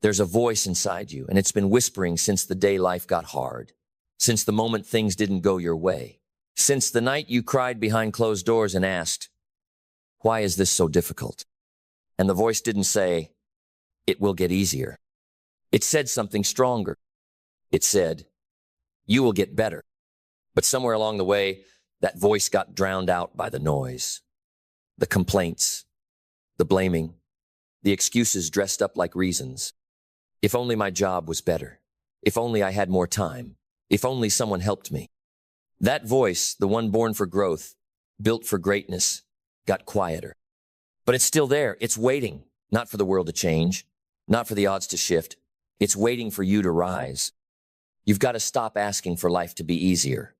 There's a voice inside you, and it's been whispering since the day life got hard, since the moment things didn't go your way, since the night you cried behind closed doors and asked, "Why is this so difficult?" And the voice didn't say, "It will get easier." It said something stronger. It said, "You will get better." But somewhere along the way, that voice got drowned out by the noise, the complaints, the blaming, the excuses dressed up like reasons. If only my job was better. If only I had more time. If only someone helped me. That voice, the one born for growth, built for greatness, got quieter. But it's still there. It's waiting, not for the world to change, not for the odds to shift. It's waiting for you to rise. You've got to stop asking for life to be easier.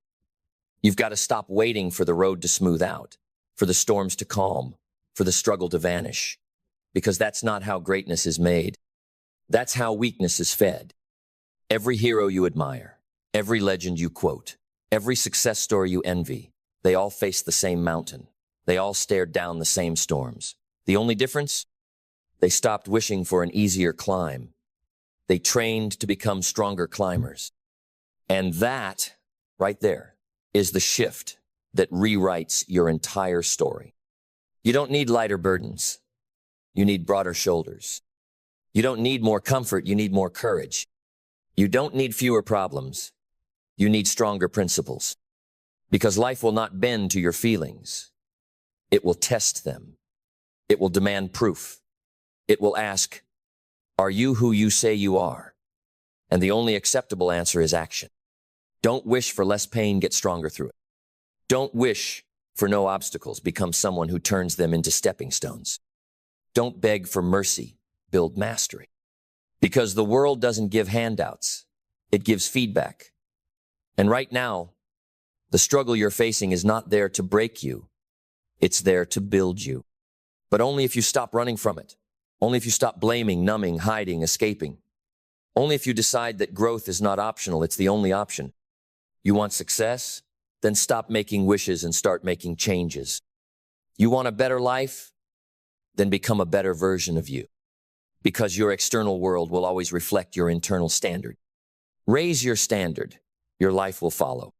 You've got to stop waiting for the road to smooth out, for the storms to calm, for the struggle to vanish. Because that's not how greatness is made. That's how weakness is fed. Every hero you admire, every legend you quote, every success story you envy, they all faced the same mountain. They all stared down the same storms. The only difference? They stopped wishing for an easier climb. They trained to become stronger climbers. And that, right there, is the shift that rewrites your entire story. You don't need lighter burdens. You need broader shoulders. You don't need more comfort. You need more courage. You don't need fewer problems. You need stronger principles. Because life will not bend to your feelings. It will test them. It will demand proof. It will ask, "Are you who you say you are?" And the only acceptable answer is action. Don't wish for less pain, get stronger through it. Don't wish for no obstacles, become someone who turns them into stepping stones. Don't beg for mercy, build mastery. Because the world doesn't give handouts, it gives feedback. And right now, the struggle you're facing is not there to break you, it's there to build you. But only if you stop running from it. Only if you stop blaming, numbing, hiding, escaping. Only if you decide that growth is not optional, it's the only option. You want success? Then stop making wishes and start making changes. You want a better life? Then become a better version of you. Because your external world will always reflect your internal standard. Raise your standard, your life will follow.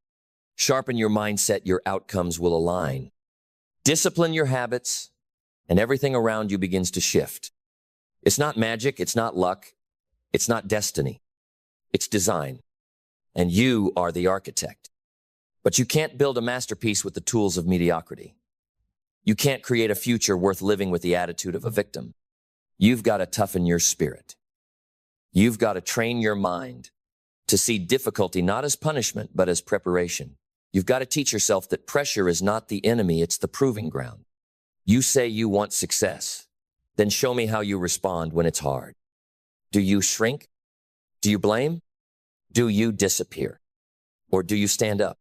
Sharpen your mindset, your outcomes will align. Discipline your habits, and everything around you begins to shift. It's not magic, it's not luck, it's not destiny. It's design. And you are the architect. But you can't build a masterpiece with the tools of mediocrity. You can't create a future worth living with the attitude of a victim. You've got to toughen your spirit. You've got to train your mind to see difficulty not as punishment, but as preparation. You've got to teach yourself that pressure is not the enemy, it's the proving ground. You say you want success, then show me how you respond when it's hard. Do you shrink? Do you blame? Do you disappear? Or do you stand up?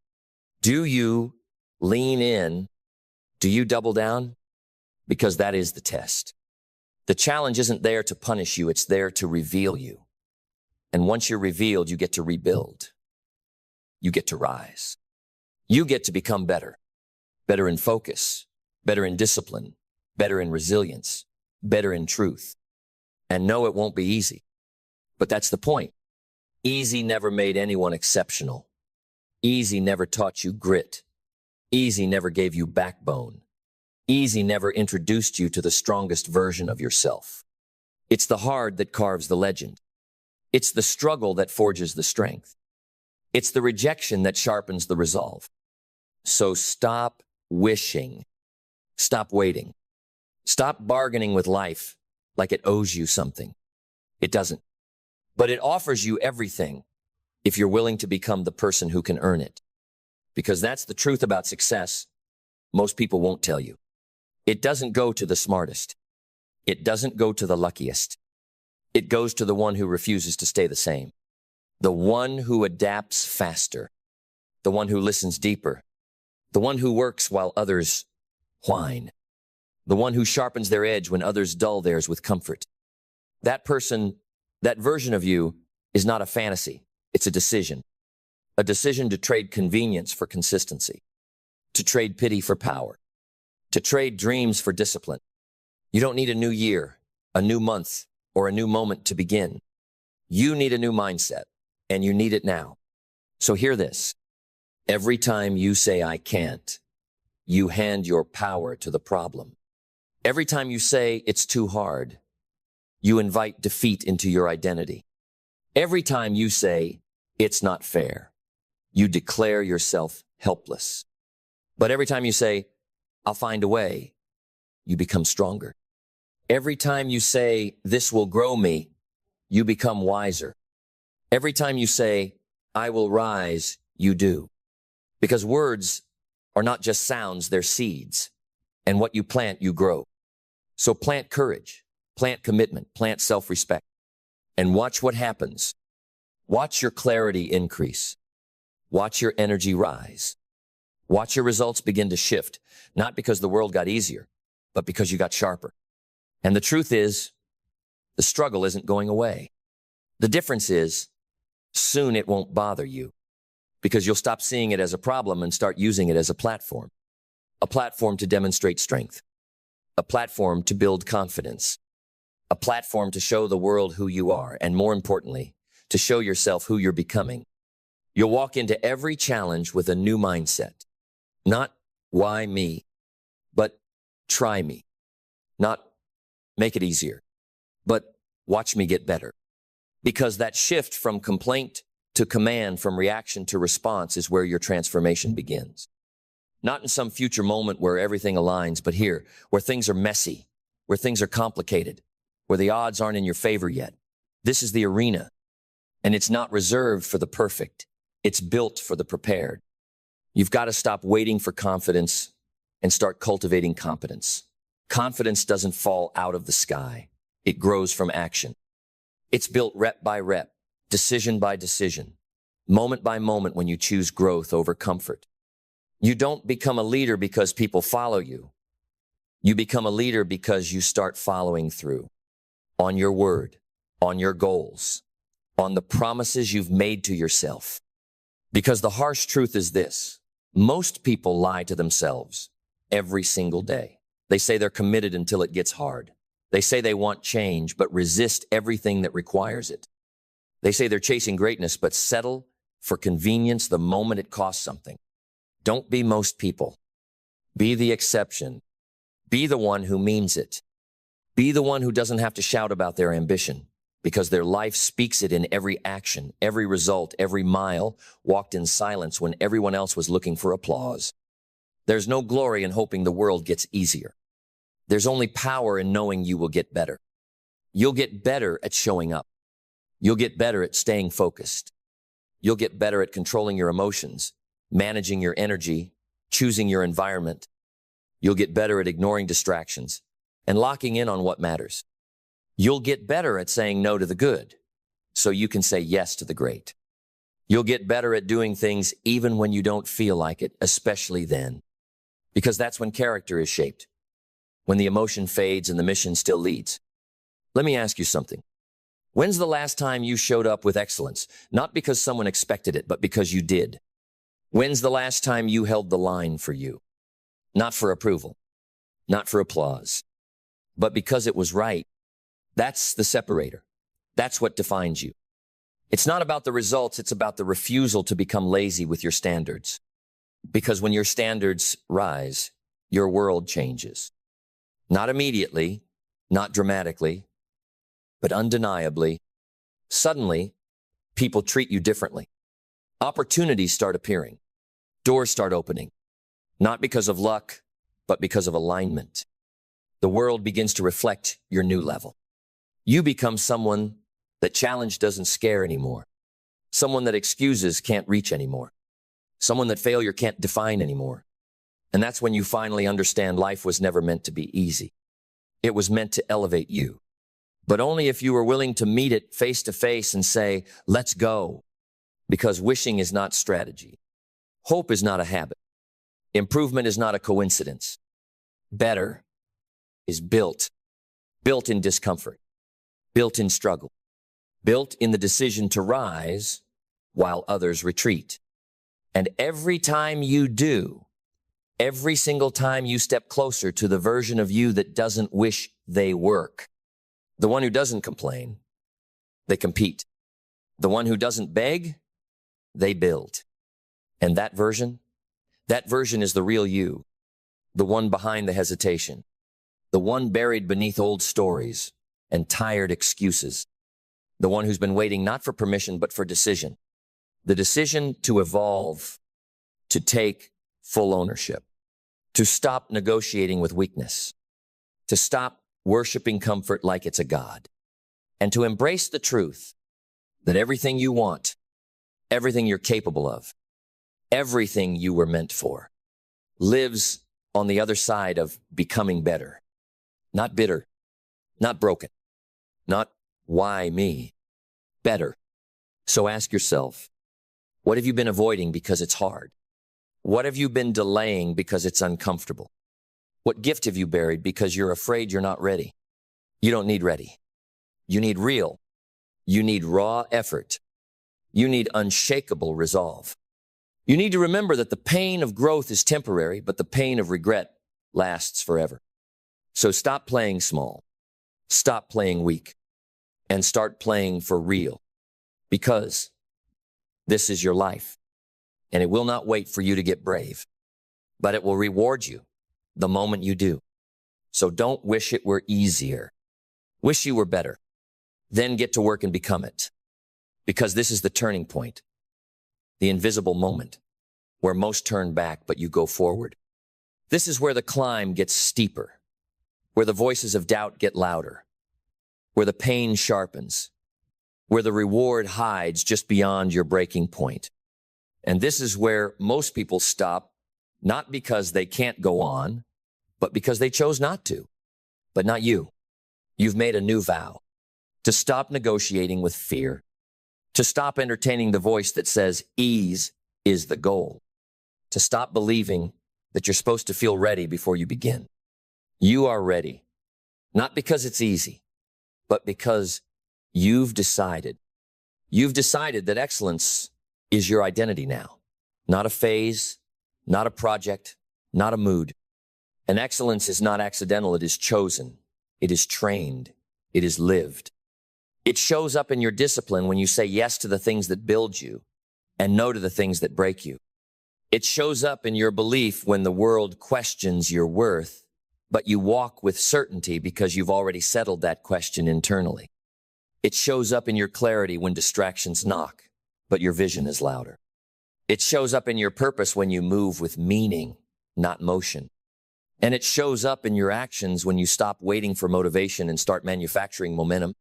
Do you lean in? Do you double down? Because that is the test. The challenge isn't there to punish you, it's there to reveal you. And once you're revealed, you get to rebuild. You get to rise. You get to become better. Better in focus, better in discipline, better in resilience, better in truth. And no, it won't be easy. But that's the point. Easy never made anyone exceptional. Easy never taught you grit. Easy never gave you backbone. Easy never introduced you to the strongest version of yourself. It's the hard that carves the legend. It's the struggle that forges the strength. It's the rejection that sharpens the resolve. So stop wishing. Stop waiting. Stop bargaining with life like it owes you something. It doesn't. But it offers you everything if you're willing to become the person who can earn it. Because that's the truth about success. Most people won't tell you. It doesn't go to the smartest. It doesn't go to the luckiest. It goes to the one who refuses to stay the same. The one who adapts faster. The one who listens deeper. The one who works while others whine. The one who sharpens their edge when others dull theirs with comfort. That person, that version of you, is not a fantasy. It's a decision. A decision to trade convenience for consistency. To trade pity for power. To trade dreams for discipline. You don't need a new year, a new month, or a new moment to begin. You need a new mindset, and you need it now. So hear this. Every time you say, I can't, you hand your power to the problem. Every time you say it's too hard, you invite defeat into your identity. Every time you say it's not fair, you declare yourself helpless. But every time you say, I'll find a way, you become stronger. Every time you say, this will grow me, you become wiser. Every time you say, I will rise, you do. Because words are not just sounds, they're seeds. And what you plant, you grow. So plant courage, plant commitment, plant self-respect, and watch what happens. Watch your clarity increase. Watch your energy rise. Watch your results begin to shift, not because the world got easier, but because you got sharper. And the truth is, the struggle isn't going away. The difference is, soon it won't bother you, because you'll stop seeing it as a problem and start using it as a platform to demonstrate strength, a platform to build confidence, a platform to show the world who you are, and more importantly, to show yourself who you're becoming. You'll walk into every challenge with a new mindset. Not why me, but try me. Not make it easier, but watch me get better. Because that shift from complaint to command, from reaction to response, is where your transformation begins. Not in some future moment where everything aligns, but here, where things are messy, where things are complicated, where the odds aren't in your favor yet. This is the arena, and it's not reserved for the perfect. It's built for the prepared. You've got to stop waiting for confidence and start cultivating competence. Confidence doesn't fall out of the sky. It grows from action. It's built rep by rep, decision by decision, moment by moment when you choose growth over comfort. You don't become a leader because people follow you. You become a leader because you start following through on your word, on your goals, on the promises you've made to yourself. Because the harsh truth is this: most people lie to themselves every single day. They say they're committed until it gets hard. They say they want change, but resist everything that requires it. They say they're chasing greatness, but settle for convenience the moment it costs something. Don't be most people. Be the exception. Be the one who means it. Be the one who doesn't have to shout about their ambition, because their life speaks it in every action, every result, every mile walked in silence when everyone else was looking for applause. There's no glory in hoping the world gets easier. There's only power in knowing you will get better. You'll get better at showing up. You'll get better at staying focused. You'll get better at controlling your emotions, managing your energy, choosing your environment. You'll get better at ignoring distractions and locking in on what matters. You'll get better at saying no to the good, so you can say yes to the great. You'll get better at doing things even when you don't feel like it, especially then, because that's when character is shaped, when the emotion fades and the mission still leads. Let me ask you something. When's the last time you showed up with excellence, not because someone expected it, but because you did? When's the last time you held the line for you? Not for approval, not for applause, but because it was right. That's the separator. That's what defines you. It's not about the results, it's about the refusal to become lazy with your standards. Because when your standards rise, your world changes. Not immediately, not dramatically, but undeniably. Suddenly, people treat you differently. Opportunities start appearing. Doors start opening. Not because of luck, but because of alignment. The world begins to reflect your new level. You become someone that challenge doesn't scare anymore. Someone that excuses can't reach anymore. Someone that failure can't define anymore. And that's when you finally understand life was never meant to be easy. It was meant to elevate you. But only if you were willing to meet it face to face and say, let's go. Because wishing is not strategy. Hope is not a habit. Improvement is not a coincidence. Better is built. Built in discomfort. Built in struggle. Built in the decision to rise while others retreat. And every time you do, every single time you step closer to the version of you that doesn't wish they work, the one who doesn't complain, they compete. The one who doesn't beg, they build. And that version is the real you, the one behind the hesitation, the one buried beneath old stories and tired excuses, the one who's been waiting not for permission but for decision, the decision to evolve, to take full ownership, to stop negotiating with weakness, to stop worshiping comfort like it's a god, and to embrace the truth that everything you want, everything you're capable of, everything you were meant for, lives on the other side of becoming better. Not bitter, not broken, not why me, better. So ask yourself, what have you been avoiding because it's hard? What have you been delaying because it's uncomfortable? What gift have you buried because you're afraid you're not ready? You don't need ready. You need real. You need raw effort. You need unshakable resolve. You need to remember that the pain of growth is temporary, but the pain of regret lasts forever. So stop playing small, stop playing weak, and start playing for real. Because this is your life, and it will not wait for you to get brave, but it will reward you the moment you do. So don't wish it were easier. Wish you were better. Then get to work and become it. Because this is the turning point, the invisible moment, where most turn back, but you go forward. This is where the climb gets steeper, where the voices of doubt get louder, where the pain sharpens, where the reward hides just beyond your breaking point. And this is where most people stop, not because they can't go on, but because they chose not to. But not you. You've made a new vow to stop negotiating with fear, to stop entertaining the voice that says ease is the goal, to stop believing that you're supposed to feel ready before you begin. You are ready, not because it's easy, but because you've decided. You've decided that excellence is your identity now, not a phase, not a project, not a mood. And excellence is not accidental, it is chosen, it is trained, it is lived. It shows up in your discipline when you say yes to the things that build you and no to the things that break you. It shows up in your belief when the world questions your worth, but you walk with certainty because you've already settled that question internally. It shows up in your clarity when distractions knock, but your vision is louder. It shows up in your purpose when you move with meaning, not motion. And it shows up in your actions when you stop waiting for motivation and start manufacturing momentum.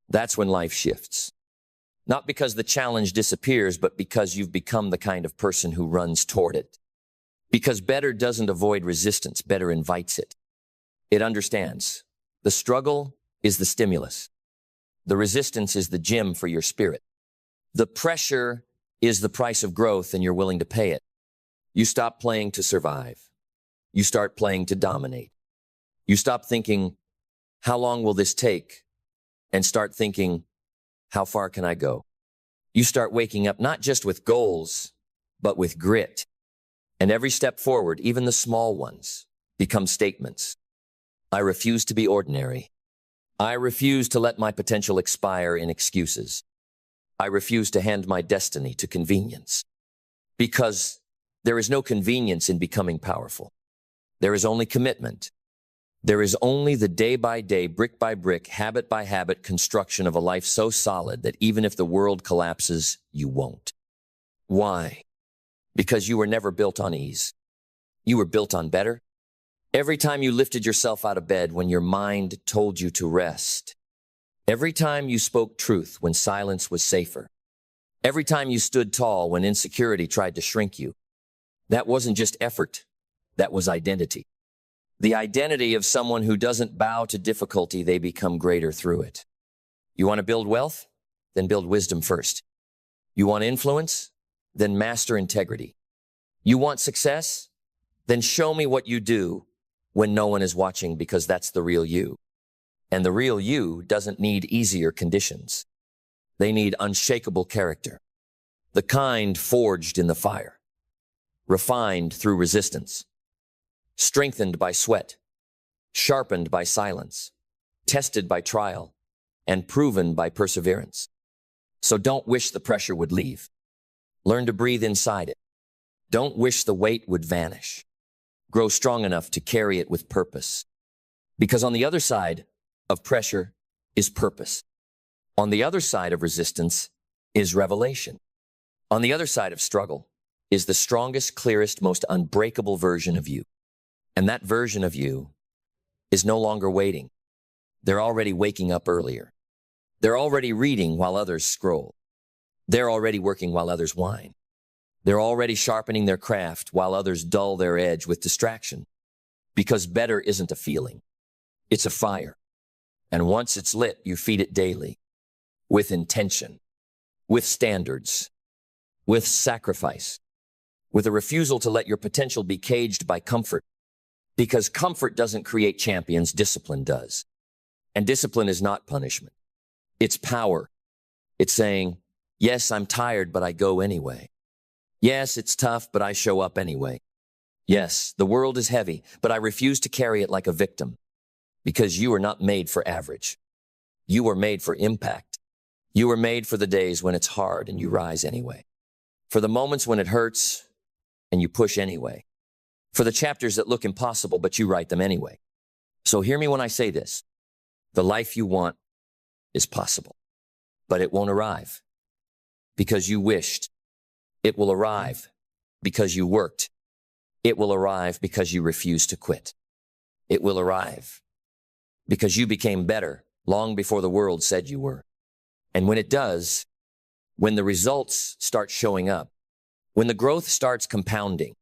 That's when life shifts. Not because the challenge disappears, but because you've become the kind of person who runs toward it. Because better doesn't avoid resistance, better invites it. It understands. The struggle is the stimulus. The resistance is the gym for your spirit. The pressure is the price of growth, and you're willing to pay it. You stop playing to survive. You start playing to dominate. You stop thinking, how long will this take? And start thinking, how far can I go? You start waking up not just with goals, but with grit. And every step forward, even the small ones, become statements. I refuse to be ordinary. I refuse to let my potential expire in excuses. I refuse to hand my destiny to convenience. Because there is no convenience in becoming powerful. There is only commitment. There is only the day-by-day, brick-by-brick, habit-by-habit construction of a life so solid that even if the world collapses, you won't. Why? Because you were never built on ease. You were built on better. Every time you lifted yourself out of bed when your mind told you to rest. Every time you spoke truth when silence was safer. Every time you stood tall when insecurity tried to shrink you. That wasn't just effort. That was identity. The identity of someone who doesn't bow to difficulty, they become greater through it. You want to build wealth? Then build wisdom first. You want influence? Then master integrity. You want success? Then show me what you do when no one is watching, because that's the real you. And the real you doesn't need easier conditions. They need unshakable character. The kind forged in the fire. Refined through resistance. Strengthened by sweat, sharpened by silence, tested by trial, and proven by perseverance. So don't wish the pressure would leave. Learn to breathe inside it. Don't wish the weight would vanish. Grow strong enough to carry it with purpose. Because on the other side of pressure is purpose. On the other side of resistance is revelation. On the other side of struggle is the strongest, clearest, most unbreakable version of you. And that version of you is no longer waiting. They're already waking up earlier. They're already reading while others scroll. They're already working while others whine. They're already sharpening their craft while others dull their edge with distraction. Because better isn't a feeling. It's a fire. And once it's lit, you feed it daily. With intention. With standards. With sacrifice. With a refusal to let your potential be caged by comfort. Because comfort doesn't create champions, discipline does. And discipline is not punishment. It's power. It's saying, yes, I'm tired, but I go anyway. Yes, it's tough, but I show up anyway. Yes, the world is heavy, but I refuse to carry it like a victim. Because you are not made for average. You are made for impact. You are made for the days when it's hard and you rise anyway. For the moments when it hurts and you push anyway. For the chapters that look impossible, but you write them anyway. So hear me when I say this. The life you want is possible, but it won't arrive because you wished. It will arrive because you worked. It will arrive because you refused to quit. It will arrive because you became better long before the world said you were. And when it does, when the results start showing up, when the growth starts compounding,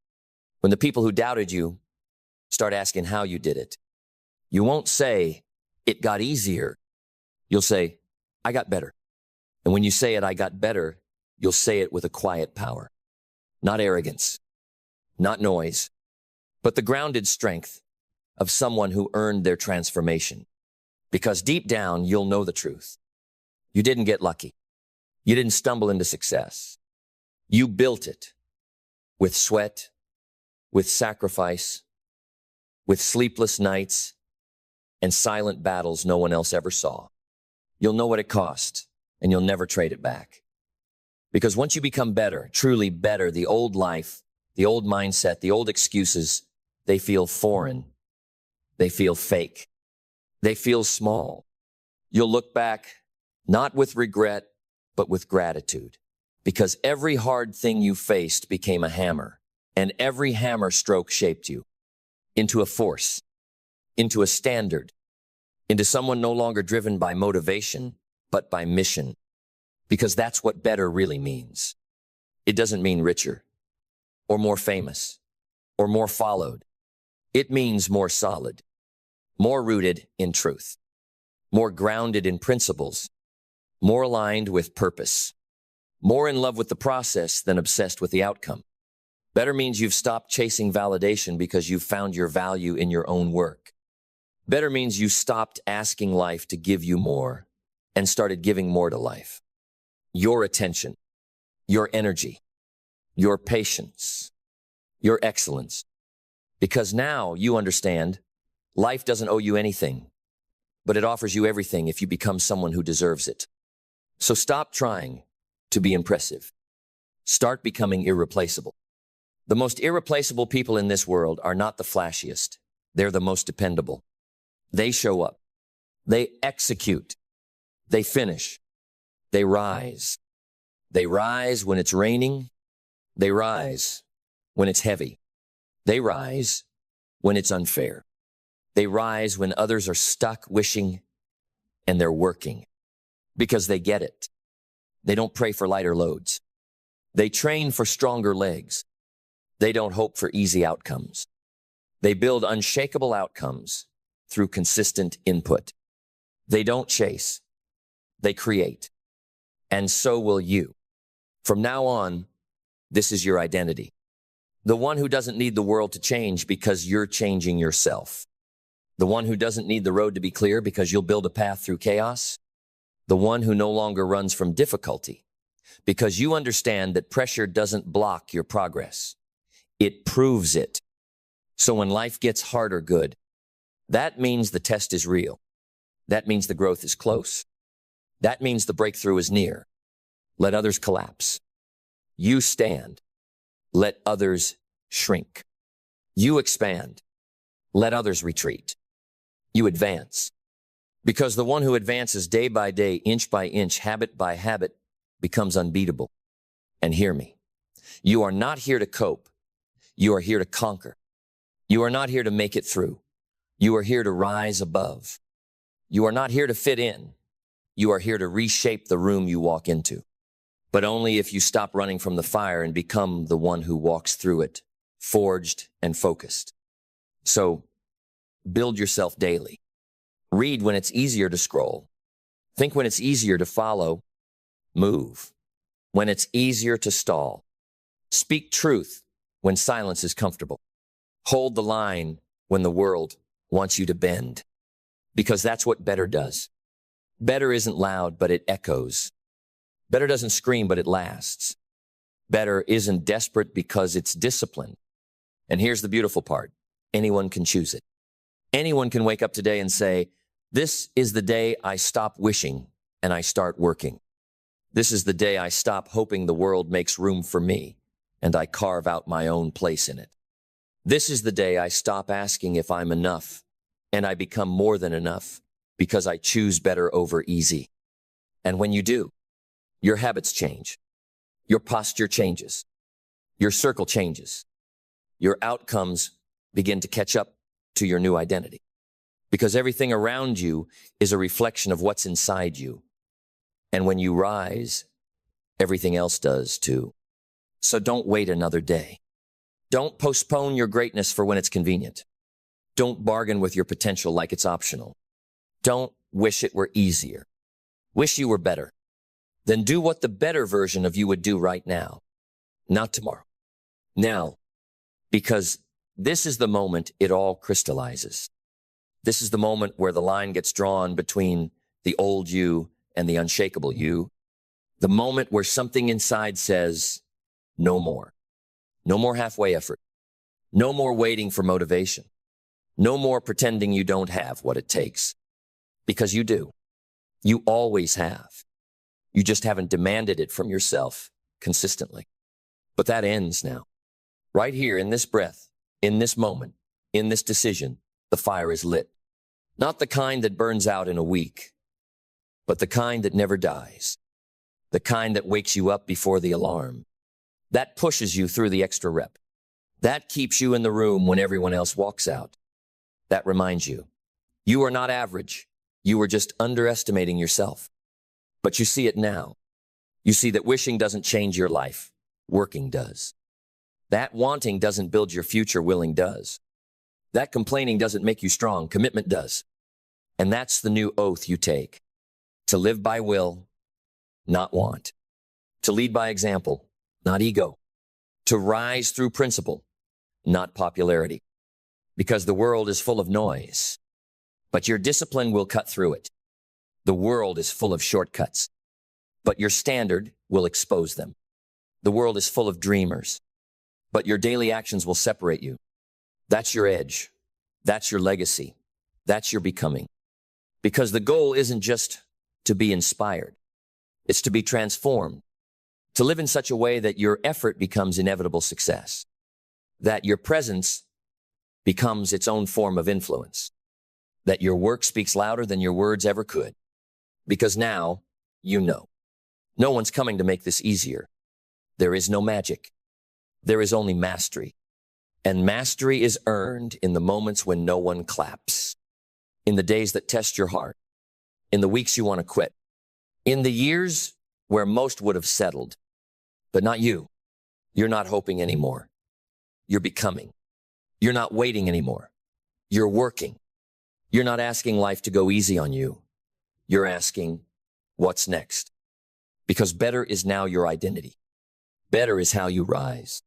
when the people who doubted you start asking how you did it, you won't say, it got easier. You'll say, I got better. And when you say it, I got better, you'll say it with a quiet power. Not arrogance, not noise, but the grounded strength of someone who earned their transformation. Because deep down, you'll know the truth. You didn't get lucky. You didn't stumble into success. You built it with sweat, with sacrifice, with sleepless nights, and silent battles no one else ever saw. You'll know what it cost, and you'll never trade it back. Because once you become better, truly better, the old life, the old mindset, the old excuses, they feel foreign. They feel fake. They feel small. You'll look back, not with regret, but with gratitude. Because every hard thing you faced became a hammer, and every hammer stroke shaped you into a force, into a standard, into someone no longer driven by motivation, but by mission. Because that's what better really means. It doesn't mean richer, or more famous, or more followed. It means more solid, more rooted in truth, more grounded in principles, more aligned with purpose, more in love with the process than obsessed with the outcome. Better means you've stopped chasing validation because you've found your value in your own work. Better means you stopped asking life to give you more and started giving more to life. Your attention, your energy, your patience, your excellence. Because now you understand life doesn't owe you anything, but it offers you everything if you become someone who deserves it. So stop trying to be impressive. Start becoming irreplaceable. The most irreplaceable people in this world are not the flashiest. They're the most dependable. They show up. They execute. They finish. They rise. They rise when it's raining. They rise when it's heavy. They rise when it's unfair. They rise when others are stuck wishing and they're working because they get it. They don't pray for lighter loads. They train for stronger legs. They don't hope for easy outcomes. They build unshakable outcomes through consistent input. They don't chase. They create. And so will you. From now on, this is your identity. The one who doesn't need the world to change because you're changing yourself. The one who doesn't need the road to be clear because you'll build a path through chaos. The one who no longer runs from difficulty because you understand that pressure doesn't block your progress. It proves it. So when life gets hard or good, that means the test is real. That means the growth is close. That means the breakthrough is near. Let others collapse. You stand. Let others shrink. You expand. Let others retreat. You advance. Because the one who advances day by day, inch by inch, habit by habit, becomes unbeatable. And hear me. You are not here to cope. You are here to conquer. You are not here to make it through. You are here to rise above. You are not here to fit in. You are here to reshape the room you walk into. But only if you stop running from the fire and become the one who walks through it, forged and focused. So, build yourself daily. Read when it's easier to scroll. Think when it's easier to follow. Move when it's easier to stall. Speak truth when silence is comfortable. Hold the line when the world wants you to bend. Because that's what better does. Better isn't loud, but it echoes. Better doesn't scream, but it lasts. Better isn't desperate because it's disciplined. And here's the beautiful part. Anyone can choose it. Anyone can wake up today and say, this is the day I stop wishing and I start working. This is the day I stop hoping the world makes room for me and I carve out my own place in it. This is the day I stop asking if I'm enough and I become more than enough because I choose better over easy. And when you do, your habits change. Your posture changes. Your circle changes. Your outcomes begin to catch up to your new identity. Because everything around you is a reflection of what's inside you. And when you rise, everything else does too. So don't wait another day. Don't postpone your greatness for when it's convenient. Don't bargain with your potential like it's optional. Don't wish it were easier. Wish you were better. Then do what the better version of you would do right now, not tomorrow. Now, because this is the moment it all crystallizes. This is the moment where the line gets drawn between the old you and the unshakable you. The moment where something inside says, no more. No more halfway effort. No more waiting for motivation. No more pretending you don't have what it takes. Because you do. You always have. You just haven't demanded it from yourself consistently. But that ends now. Right here in this breath, in this moment, in this decision, the fire is lit. Not the kind that burns out in a week, but the kind that never dies. The kind that wakes you up before the alarm. That pushes you through the extra rep. That keeps you in the room when everyone else walks out. That reminds you, you are not average. You are just underestimating yourself. But you see it now. You see that wishing doesn't change your life. Working does. That wanting doesn't build your future. Willing does. That complaining doesn't make you strong. Commitment does. And that's the new oath you take. To live by will, not want. To lead by example, not ego. To rise through principle, not popularity. Because the world is full of noise, but your discipline will cut through it. The world is full of shortcuts, but your standard will expose them. The world is full of dreamers, but your daily actions will separate you. That's your edge. That's your legacy. That's your becoming. Because the goal isn't just to be inspired. It's to be transformed. To live in such a way that your effort becomes inevitable success. That your presence becomes its own form of influence. That your work speaks louder than your words ever could. Because now, you know. No one's coming to make this easier. There is no magic. There is only mastery. And mastery is earned in the moments when no one claps. In the days that test your heart. In the weeks you want to quit. In the years where most would have settled. But not you. You're not hoping anymore. You're becoming. You're not waiting anymore. You're working. You're not asking life to go easy on you. You're asking, what's next? Because better is now your identity. Better is how you rise.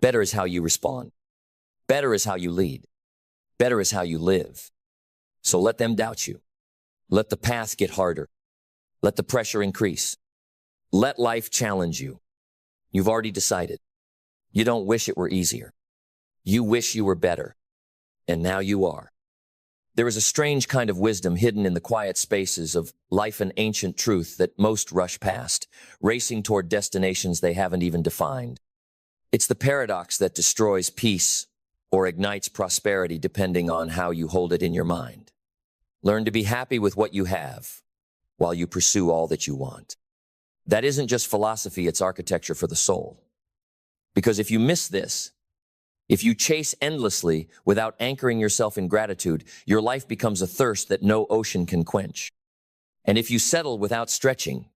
Better is how you respond. Better is how you lead. Better is how you live. So let them doubt you. Let the path get harder. Let the pressure increase. Let life challenge you. You've already decided. You don't wish it were easier. You wish you were better. And now you are. There is a strange kind of wisdom hidden in the quiet spaces of life, an ancient truth that most rush past, racing toward destinations they haven't even defined. It's the paradox that destroys peace or ignites prosperity depending on how you hold it in your mind. Learn to be happy with what you have while you pursue all that you want. That isn't just philosophy, it's architecture for the soul. Because if you miss this, if you chase endlessly without anchoring yourself in gratitude, your life becomes a thirst that no ocean can quench. And if you settle without stretching,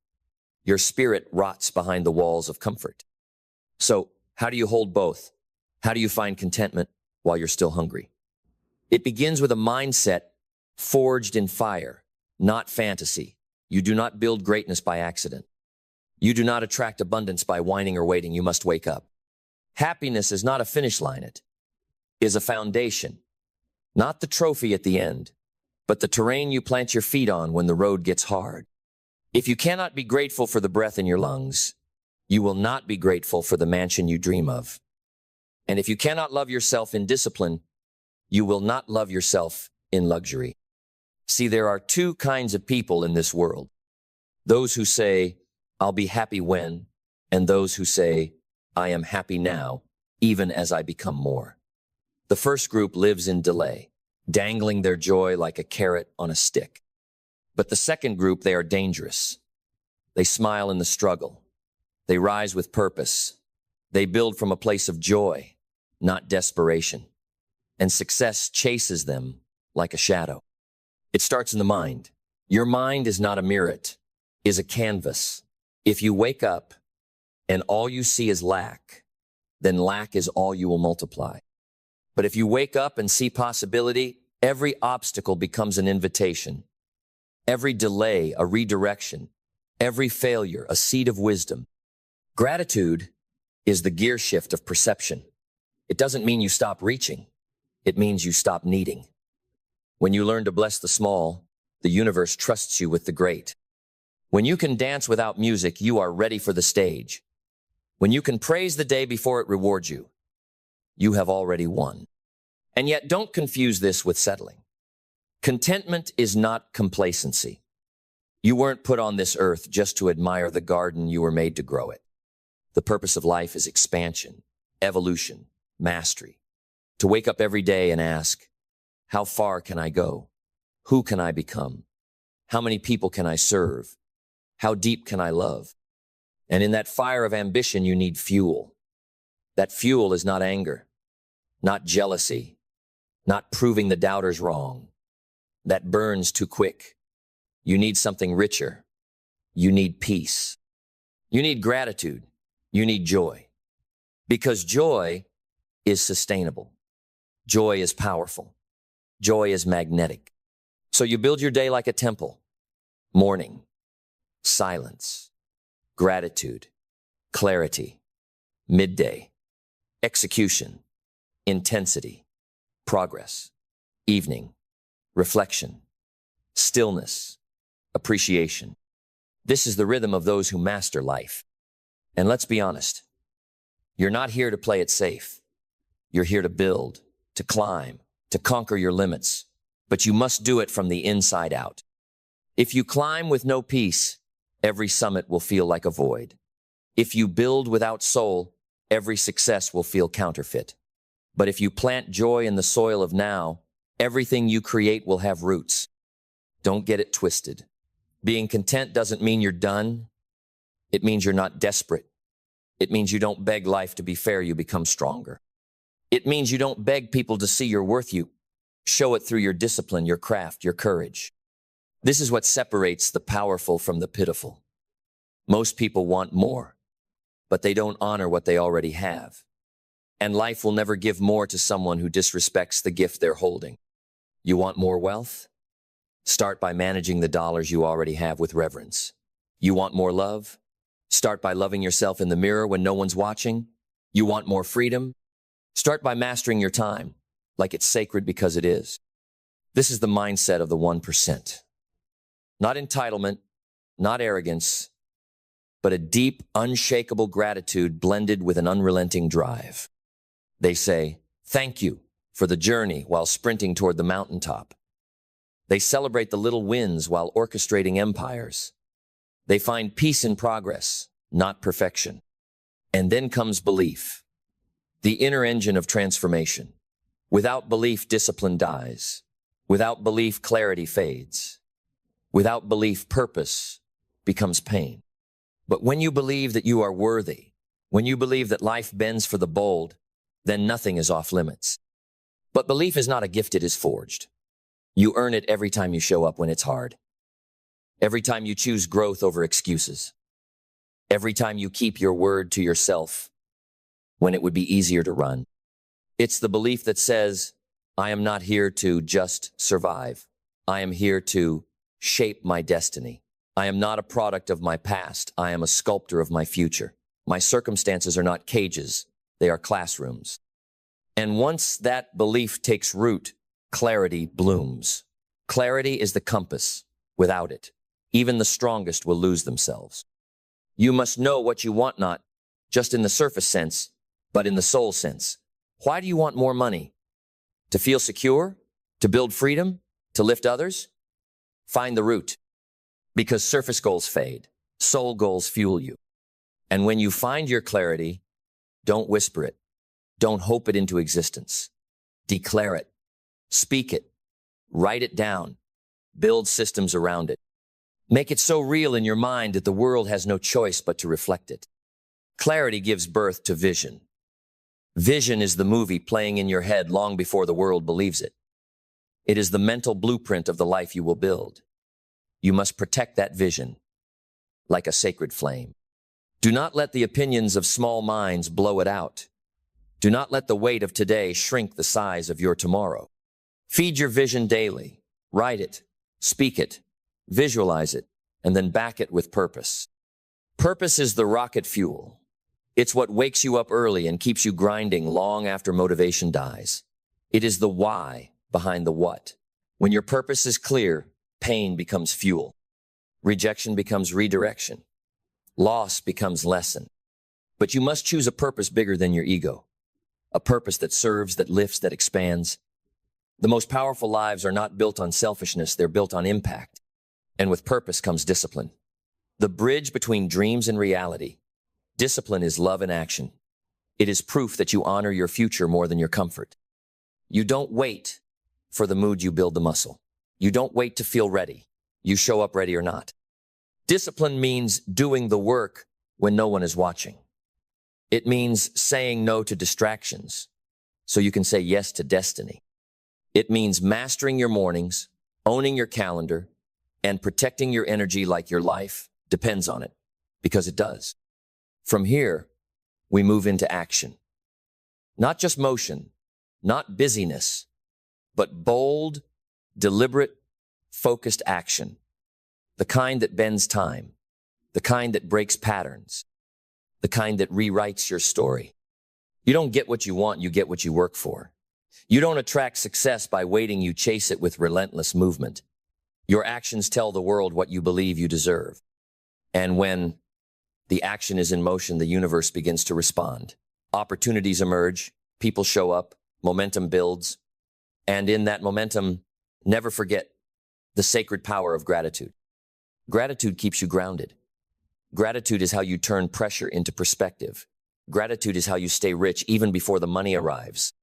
your spirit rots behind the walls of comfort. So, how do you hold both? How do you find contentment while you're still hungry? It begins with a mindset forged in fire, not fantasy. You do not build greatness by accident. You do not attract abundance by whining or waiting. You must wake up. Happiness is not a finish line. It is a foundation, not the trophy at the end, but the terrain you plant your feet on when the road gets hard. If you cannot be grateful for the breath in your lungs, you will not be grateful for the mansion you dream of. And if you cannot love yourself in discipline, you will not love yourself in luxury. See, there are two kinds of people in this world. Those who say, "I'll be happy when," and those who say, "I am happy now, even as I become more." The first group lives in delay, dangling their joy like a carrot on a stick. But the second group, they are dangerous. They smile in the struggle. They rise with purpose. They build from a place of joy, not desperation. And success chases them like a shadow. It starts in the mind. Your mind is not a mirror, it is a canvas. If you wake up and all you see is lack, then lack is all you will multiply. But if you wake up and see possibility, every obstacle becomes an invitation. Every delay, a redirection. Every failure, a seed of wisdom. Gratitude is the gear shift of perception. It doesn't mean you stop reaching. It means you stop needing. When you learn to bless the small, the universe trusts you with the great. When you can dance without music, you are ready for the stage. When you can praise the day before it rewards you, you have already won. And yet, don't confuse this with settling. Contentment is not complacency. You weren't put on this earth just to admire the garden, you were made to grow it. The purpose of life is expansion, evolution, mastery. To wake up every day and ask, how far can I go? Who can I become? How many people can I serve? How deep can I love? And in that fire of ambition, you need fuel. That fuel is not anger, not jealousy, not proving the doubters wrong. That burns too quick. You need something richer. You need peace. You need gratitude. You need joy. Because joy is sustainable. Joy is powerful. Joy is magnetic. So you build your day like a temple. Morning, silence, gratitude, clarity, midday, execution, intensity, progress, evening, reflection, stillness, appreciation. This is the rhythm of those who master life. And let's be honest, you're not here to play it safe. You're here to build, to climb, to conquer your limits, but you must do it from the inside out. If you climb with no peace, every summit will feel like a void. If you build without soul, every success will feel counterfeit. But if you plant joy in the soil of now, everything you create will have roots. Don't get it twisted. Being content doesn't mean you're done. It means you're not desperate. It means you don't beg life to be fair, you become stronger. It means you don't beg people to see your worth, you show it through your discipline, your craft, your courage. This is what separates the powerful from the pitiful. Most people want more, but they don't honor what they already have. And life will never give more to someone who disrespects the gift they're holding. You want more wealth? Start by managing the dollars you already have with reverence. You want more love? Start by loving yourself in the mirror when no one's watching. You want more freedom? Start by mastering your time, like it's sacred because it is. This is the mindset of the 1%. Not entitlement, not arrogance, but a deep, unshakable gratitude blended with an unrelenting drive. They say, thank you for the journey while sprinting toward the mountaintop. They celebrate the little wins while orchestrating empires. They find peace in progress, not perfection. And then comes belief, the inner engine of transformation. Without belief, discipline dies. Without belief, clarity fades. Without belief, purpose becomes pain. But when you believe that you are worthy, when you believe that life bends for the bold, then nothing is off limits. But belief is not a gift, it is forged. You earn it every time you show up when it's hard. Every time you choose growth over excuses. Every time you keep your word to yourself when it would be easier to run. It's the belief that says, I am not here to just survive. I am here to shape my destiny. I am not a product of my past. I am a sculptor of my future. My circumstances are not cages. They are classrooms. And once that belief takes root, clarity blooms. Clarity is the compass. Without it, even the strongest will lose themselves. You must know what you want, not just in the surface sense, but in the soul sense. Why do you want more money? To feel secure? To build freedom? To lift others? Find the root. Because surface goals fade. Soul goals fuel you. And when you find your clarity, don't whisper it. Don't hope it into existence. Declare it. Speak it. Write it down. Build systems around it. Make it so real in your mind that the world has no choice but to reflect it. Clarity gives birth to vision. Vision is the movie playing in your head long before the world believes it. It is the mental blueprint of the life you will build. You must protect that vision like a sacred flame. Do not let the opinions of small minds blow it out. Do not let the weight of today shrink the size of your tomorrow. Feed your vision daily. Write it, speak it, visualize it, and then back it with purpose. Purpose is the rocket fuel. It's what wakes you up early and keeps you grinding long after motivation dies. It is the why behind the what. When your purpose is clear, pain becomes fuel. Rejection becomes redirection. Loss becomes lesson. But you must choose a purpose bigger than your ego. A purpose that serves, that lifts, that expands. The most powerful lives are not built on selfishness, they're built on impact. And with purpose comes discipline. The bridge between dreams and reality. Discipline is love in action. It is proof that you honor your future more than your comfort. You don't wait for the mood, you build the muscle. You don't wait to feel ready. You show up ready or not. Discipline means doing the work when no one is watching. It means saying no to distractions so you can say yes to destiny. It means mastering your mornings, owning your calendar, and protecting your energy like your life depends on it, because it does. From here, we move into action. Not just motion, not busyness, but bold, deliberate, focused action. The kind that bends time, the kind that breaks patterns, the kind that rewrites your story. You don't get what you want, you get what you work for. You don't attract success by waiting, you chase it with relentless movement. Your actions tell the world what you believe you deserve. And when the action is in motion, the universe begins to respond. Opportunities emerge, people show up, momentum builds. And in that momentum, never forget the sacred power of gratitude. Gratitude keeps you grounded. Gratitude is how you turn pressure into perspective. Gratitude is how you stay rich even before the money arrives.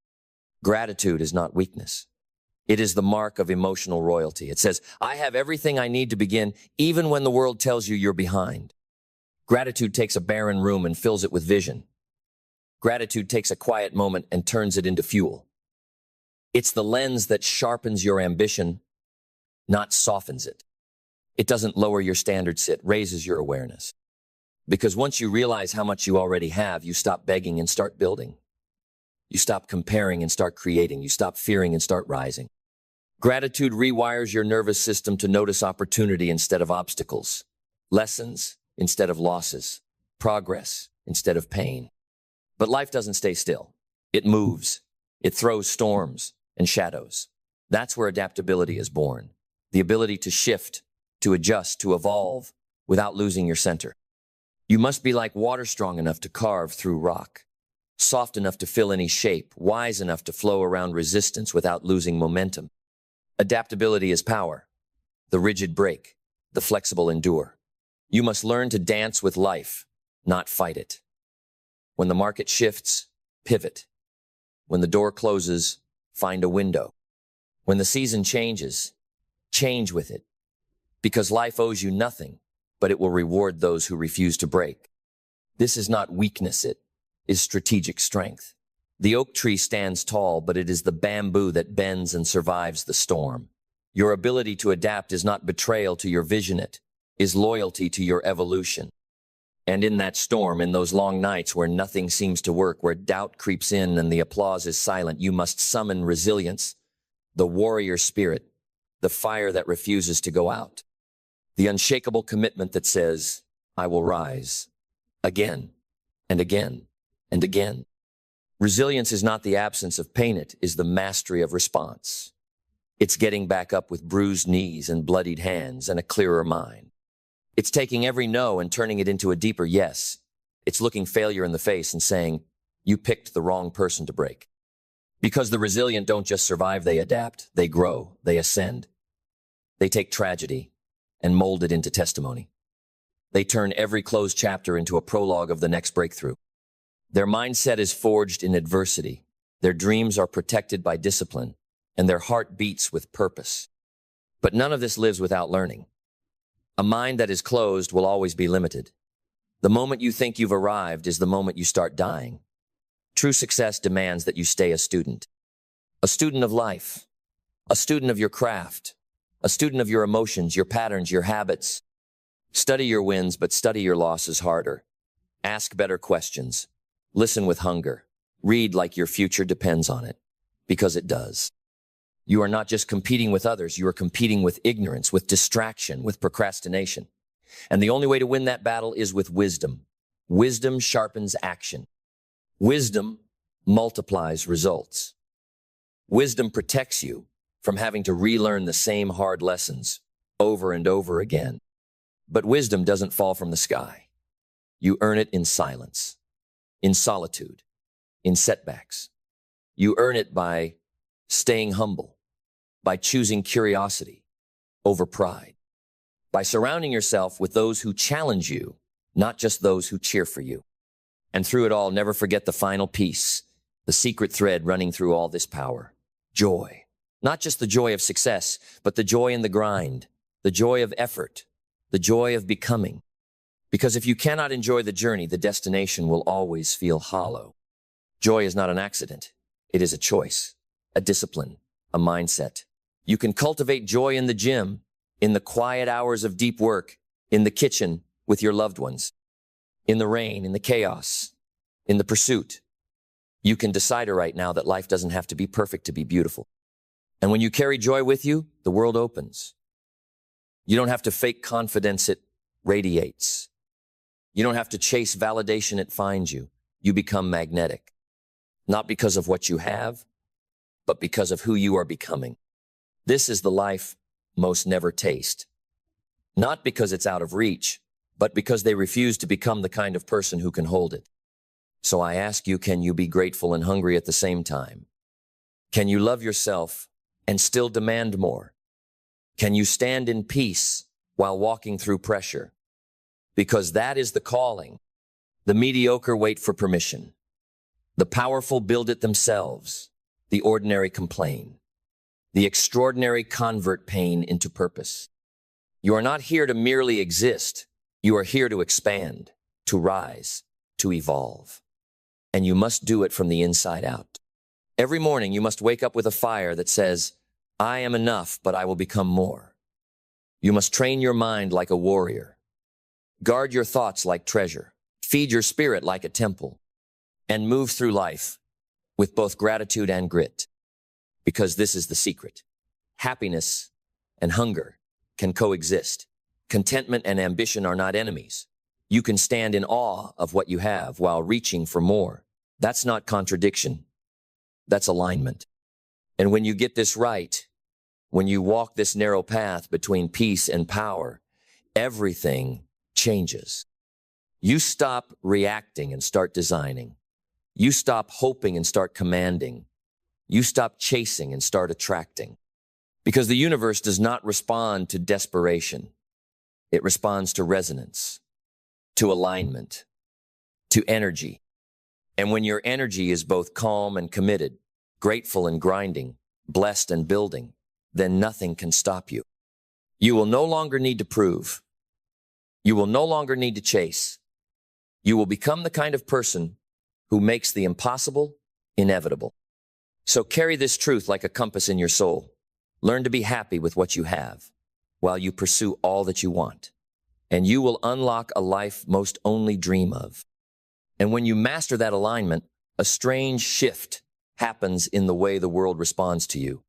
Gratitude is not weakness. It is the mark of emotional royalty. It says, I have everything I need to begin, even when the world tells you you're behind. Gratitude takes a barren room and fills it with vision. Gratitude takes a quiet moment and turns it into fuel. It's the lens that sharpens your ambition, not softens it. It doesn't lower your standards, it raises your awareness. Because once you realize how much you already have, you stop begging and start building. You stop comparing and start creating. You stop fearing and start rising. Gratitude rewires your nervous system to notice opportunity instead of obstacles, lessons instead of losses, progress instead of pain. But life doesn't stay still. It moves. It throws storms and shadows. That's where adaptability is born. The ability to shift, to adjust, to evolve without losing your center. You must be like water, strong enough to carve through rock, soft enough to fill any shape, wise enough to flow around resistance without losing momentum. Adaptability is power. The rigid break, the flexible endure. You must learn to dance with life, not fight it. When the market shifts, pivot. When the door closes, find a window. When the season changes, change with it. Because life owes you nothing, but it will reward those who refuse to break. This is not weakness, it is strategic strength. The oak tree stands tall, but it is the bamboo that bends and survives the storm. Your ability to adapt is not betrayal to your vision, it is loyalty to your evolution. And in that storm, in those long nights where nothing seems to work, where doubt creeps in and the applause is silent, you must summon resilience, the warrior spirit, the fire that refuses to go out, the unshakable commitment that says, I will rise, again and again and again. Resilience is not the absence of pain, it is the mastery of response. It's getting back up with bruised knees and bloodied hands and a clearer mind. It's taking every no and turning it into a deeper yes. It's looking failure in the face and saying, you picked the wrong person to break. Because the resilient don't just survive, they adapt, they grow, they ascend. They take tragedy and mold it into testimony. They turn every closed chapter into a prologue of the next breakthrough. Their mindset is forged in adversity. Their dreams are protected by discipline, and their heart beats with purpose. But none of this lives without learning. A mind that is closed will always be limited. The moment you think you've arrived is the moment you start dying. True success demands that you stay a student of life, a student of your craft, a student of your emotions, your patterns, your habits. Study your wins, but study your losses harder. Ask better questions. Listen with hunger. Read like your future depends on it, because it does. You are not just competing with others, you are competing with ignorance, with distraction, with procrastination. And the only way to win that battle is with wisdom. Wisdom sharpens action. Wisdom multiplies results. Wisdom protects you from having to relearn the same hard lessons over and over again. But wisdom doesn't fall from the sky. You earn it in silence, in solitude, in setbacks. You earn it by staying humble, by choosing curiosity over pride, by surrounding yourself with those who challenge you, not just those who cheer for you. And through it all, never forget the final piece, the secret thread running through all this power: joy. Not just the joy of success, but the joy in the grind, the joy of effort, the joy of becoming. Because if you cannot enjoy the journey, the destination will always feel hollow. Joy is not an accident. It is a choice, a discipline, a mindset. You can cultivate joy in the gym, in the quiet hours of deep work, in the kitchen with your loved ones, in the rain, in the chaos, in the pursuit. You can decide right now that life doesn't have to be perfect to be beautiful. And when you carry joy with you, the world opens. You don't have to fake confidence, it radiates. You don't have to chase validation, it finds you. You become magnetic. Not because of what you have, but because of who you are becoming. This is the life most never taste. Not because it's out of reach, but because they refuse to become the kind of person who can hold it. So I ask you, can you be grateful and hungry at the same time? Can you love yourself and still demand more? Can you stand in peace while walking through pressure? Because that is the calling. The mediocre wait for permission. The powerful build it themselves. The ordinary complain. The extraordinary convert pain into purpose. You are not here to merely exist. You are here to expand, to rise, to evolve. And you must do it from the inside out. Every morning you must wake up with a fire that says, I am enough, but I will become more. You must train your mind like a warrior. Guard your thoughts like treasure. Feed your spirit like a temple. And move through life with both gratitude and grit. Because this is the secret. Happiness and hunger can coexist. Contentment and ambition are not enemies. You can stand in awe of what you have while reaching for more. That's not contradiction. That's alignment. And when you get this right, when you walk this narrow path between peace and power, everything changes. You stop reacting and start designing. You stop hoping and start commanding. You stop chasing and start attracting. Because the universe does not respond to desperation. It responds to resonance, to alignment, to energy. And when your energy is both calm and committed, grateful and grinding, blessed and building, then nothing can stop you. You will no longer need to prove. You will no longer need to chase. You will become the kind of person who makes the impossible inevitable. So carry this truth like a compass in your soul. Learn to be happy with what you have while you pursue all that you want. And you will unlock a life most only dream of. And when you master that alignment, a strange shift happens in the way the world responds to you.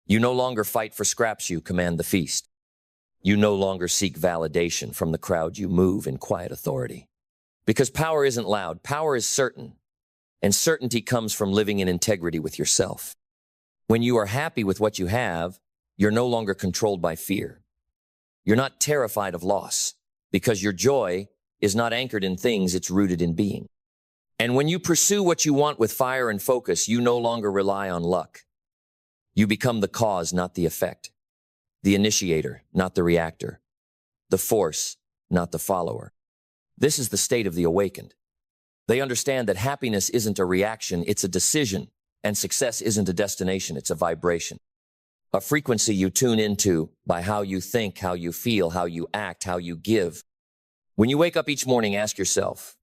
You no longer fight for scraps, you command the feast. You no longer seek validation from the crowd, you move in quiet authority. Because power isn't loud, power is certain. And certainty comes from living in integrity with yourself. When you are happy with what you have, you're no longer controlled by fear. You're not terrified of loss, because your joy is not anchored in things, it's rooted in being. And when you pursue what you want with fire and focus, you no longer rely on luck. You become the cause, not the effect. The initiator, not the reactor. The force, not the follower. This is the state of the awakened. They understand that happiness isn't a reaction, it's a decision, and success isn't a destination, it's a vibration. A frequency you tune into by how you think, how you feel, how you act, how you give. When you wake up each morning, ask yourself,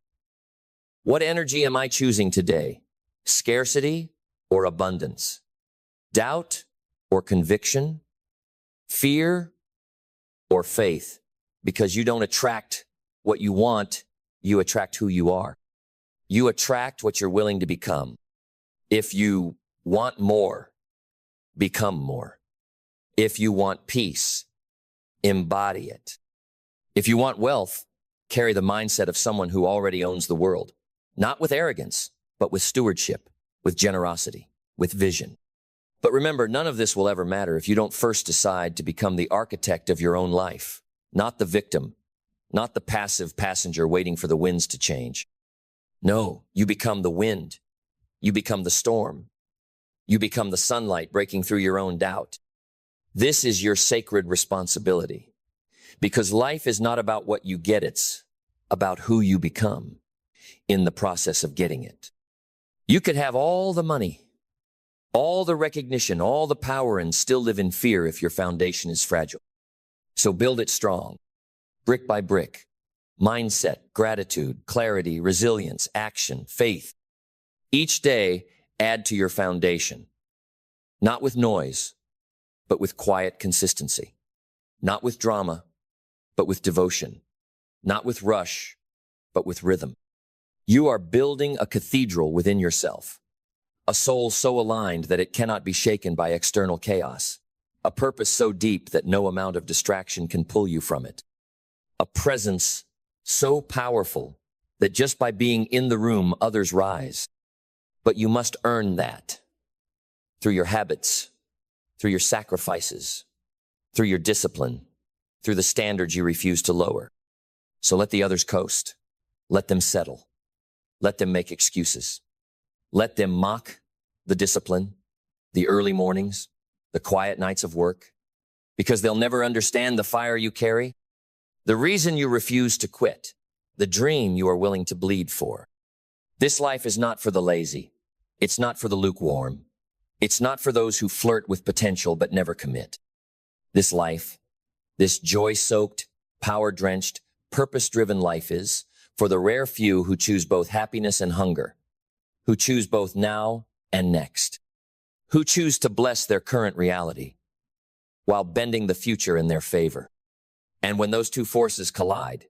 what energy am I choosing today? Scarcity or abundance? Doubt or conviction? Fear or faith? Because you don't attract what you want, you attract who you are. You attract what you're willing to become. If you want more, become more. If you want peace, embody it. If you want wealth, carry the mindset of someone who already owns the world. Not with arrogance, but with stewardship, with generosity, with vision. But remember, none of this will ever matter if you don't first decide to become the architect of your own life, not the victim, not the passive passenger waiting for the winds to change. No, you become the wind. You become the storm. You become the sunlight breaking through your own doubt. This is your sacred responsibility. Because life is not about what you get, it's about who you become in the process of getting it. You could have all the money, all the recognition, all the power, and still live in fear if your foundation is fragile. So build it strong, brick by brick. Mindset, gratitude, clarity, resilience, action, faith. Each day, add to your foundation. Not with noise, but with quiet consistency. Not with drama, but with devotion. Not with rush, but with rhythm. You are building a cathedral within yourself. A soul so aligned that it cannot be shaken by external chaos. A purpose so deep that no amount of distraction can pull you from it. A presence so powerful that just by being in the room, others rise. But you must earn that through your habits, through your sacrifices, through your discipline, through the standards you refuse to lower. So let the others coast. Let them settle. Let them make excuses. Let them mock the discipline, the early mornings, the quiet nights of work, because they'll never understand the fire you carry. The reason you refuse to quit, the dream you are willing to bleed for. This life is not for the lazy. It's not for the lukewarm. It's not for those who flirt with potential but never commit. This life, this joy-soaked, power-drenched, purpose-driven life is for the rare few who choose both happiness and hunger, who choose both now and next, who choose to bless their current reality while bending the future in their favor. And when those two forces collide,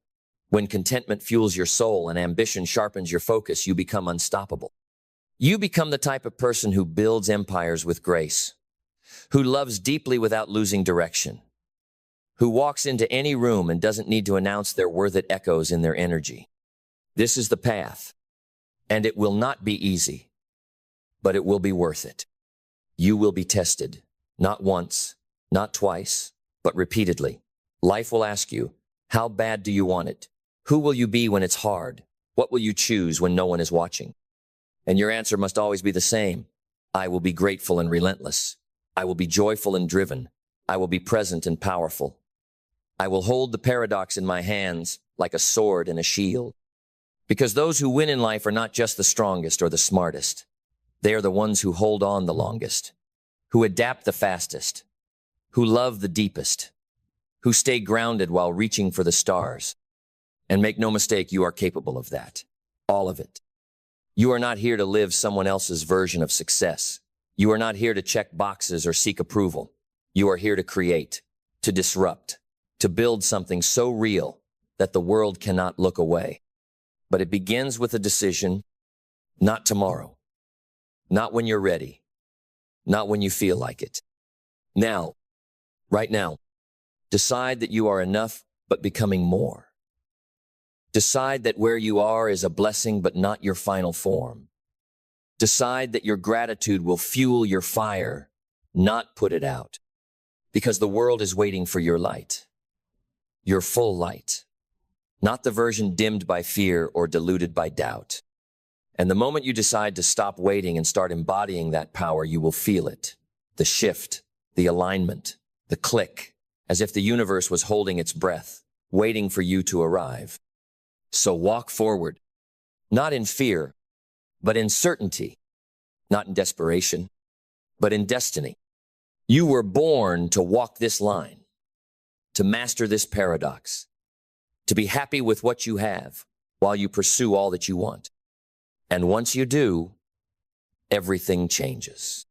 when contentment fuels your soul and ambition sharpens your focus, you become unstoppable. You become the type of person who builds empires with grace, who loves deeply without losing direction, who walks into any room and doesn't need to announce their worth. It echoes in their energy. This is the path, and it will not be easy, but it will be worth it. You will be tested, not once, not twice, but repeatedly. Life will ask you, how bad do you want it? Who will you be when it's hard? What will you choose when no one is watching? And your answer must always be the same. I will be grateful and relentless. I will be joyful and driven. I will be present and powerful. I will hold the paradox in my hands like a sword and a shield. Because those who win in life are not just the strongest or the smartest. They are the ones who hold on the longest, who adapt the fastest, who love the deepest, who stay grounded while reaching for the stars. And make no mistake, you are capable of that. All of it. You are not here to live someone else's version of success. You are not here to check boxes or seek approval. You are here to create, to disrupt, to build something so real that the world cannot look away. But it begins with a decision, not tomorrow, not when you're ready, not when you feel like it. Now, right now, decide that you are enough but becoming more. Decide that where you are is a blessing but not your final form. Decide that your gratitude will fuel your fire, not put it out. Because the world is waiting for your light, your full light, not the version dimmed by fear or diluted by doubt. And the moment you decide to stop waiting and start embodying that power, you will feel it. The shift, the alignment, the click, as if the universe was holding its breath, waiting for you to arrive. So walk forward, not in fear, but in certainty, not in desperation, but in destiny. You were born to walk this line, to master this paradox, to be happy with what you have while you pursue all that you want. And once you do, everything changes.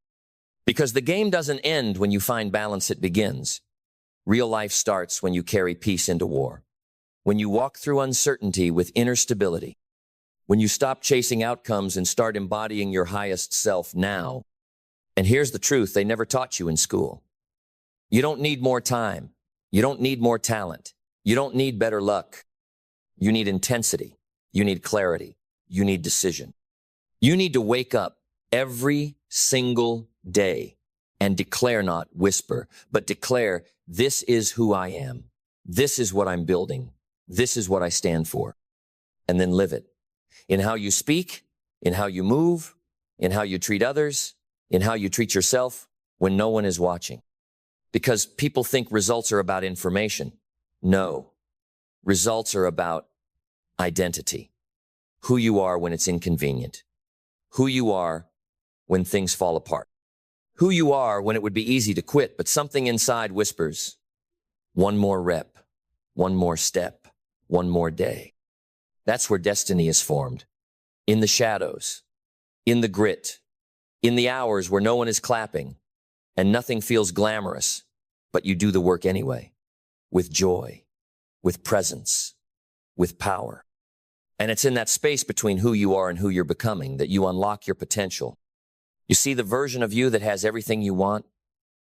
Because the game doesn't end when you find balance, it begins. Real life starts when you carry peace into war. When you walk through uncertainty with inner stability. When you stop chasing outcomes and start embodying your highest self now. And here's the truth they never taught you in school. You don't need more time. You don't need more talent. You don't need better luck. You need intensity. You need clarity. You need decision. You need to wake up every single day and declare, not whisper, but declare, this is who I am. This is what I'm building. This is what I stand for. And then live it. In how you speak, in how you move, in how you treat others, in how you treat yourself when no one is watching. Because people think results are about information. No. Results are about identity. Who you are when it's inconvenient. Who you are when things fall apart. Who you are when it would be easy to quit, but something inside whispers, one more rep, one more step, one more day. That's where destiny is formed. In the shadows, in the grit, in the hours where no one is clapping and nothing feels glamorous, but you do the work anyway, with joy, with presence, with power. And it's in that space between who you are and who you're becoming that you unlock your potential. You see, the version of you that has everything you want,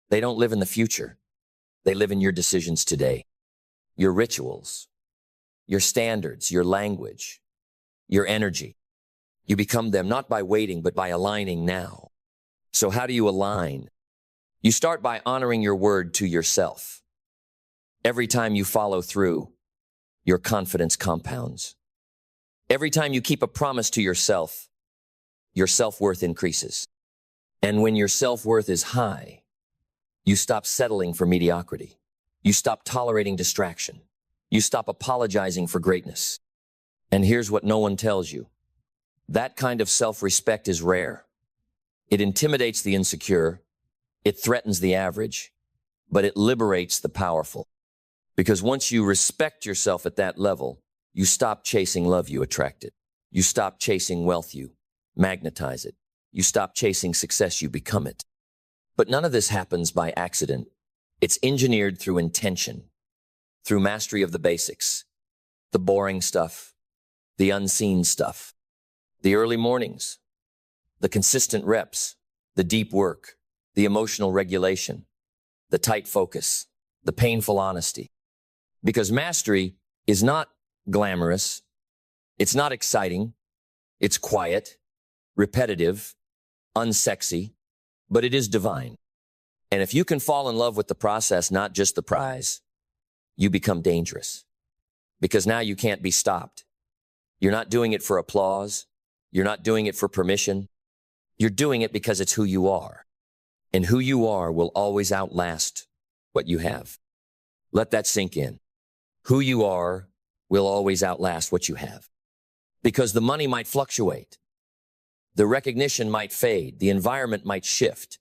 they don't live in the future. They live in your decisions today, your rituals, your standards, your language, your energy. You become them not by waiting, but by aligning now. So how do you align? You start by honoring your word to yourself. Every time you follow through, your confidence compounds. Every time you keep a promise to yourself, your self-worth increases. And when your self-worth is high, you stop settling for mediocrity. You stop tolerating distraction. You stop apologizing for greatness. And here's what no one tells you. That kind of self-respect is rare. It intimidates the insecure. It threatens the average, but it liberates the powerful. Because once you respect yourself at that level, you stop chasing love, you attract it. You stop chasing wealth, you magnetize it. You stop chasing success, you become it. But none of this happens by accident. It's engineered through intention, through mastery of the basics, the boring stuff, the unseen stuff, the early mornings, the consistent reps, the deep work, the emotional regulation, the tight focus, the painful honesty. Because mastery is not glamorous. It's not exciting. It's quiet, repetitive, unsexy, but it is divine. And if you can fall in love with the process, not just the prize, you become dangerous. Because now you can't be stopped. You're not doing it for applause. You're not doing it for permission. You're doing it because it's who you are. And who you are will always outlast what you have. Let that sink in. Who you are will always outlast what you have. Because the money might fluctuate. The recognition might fade. The environment might shift.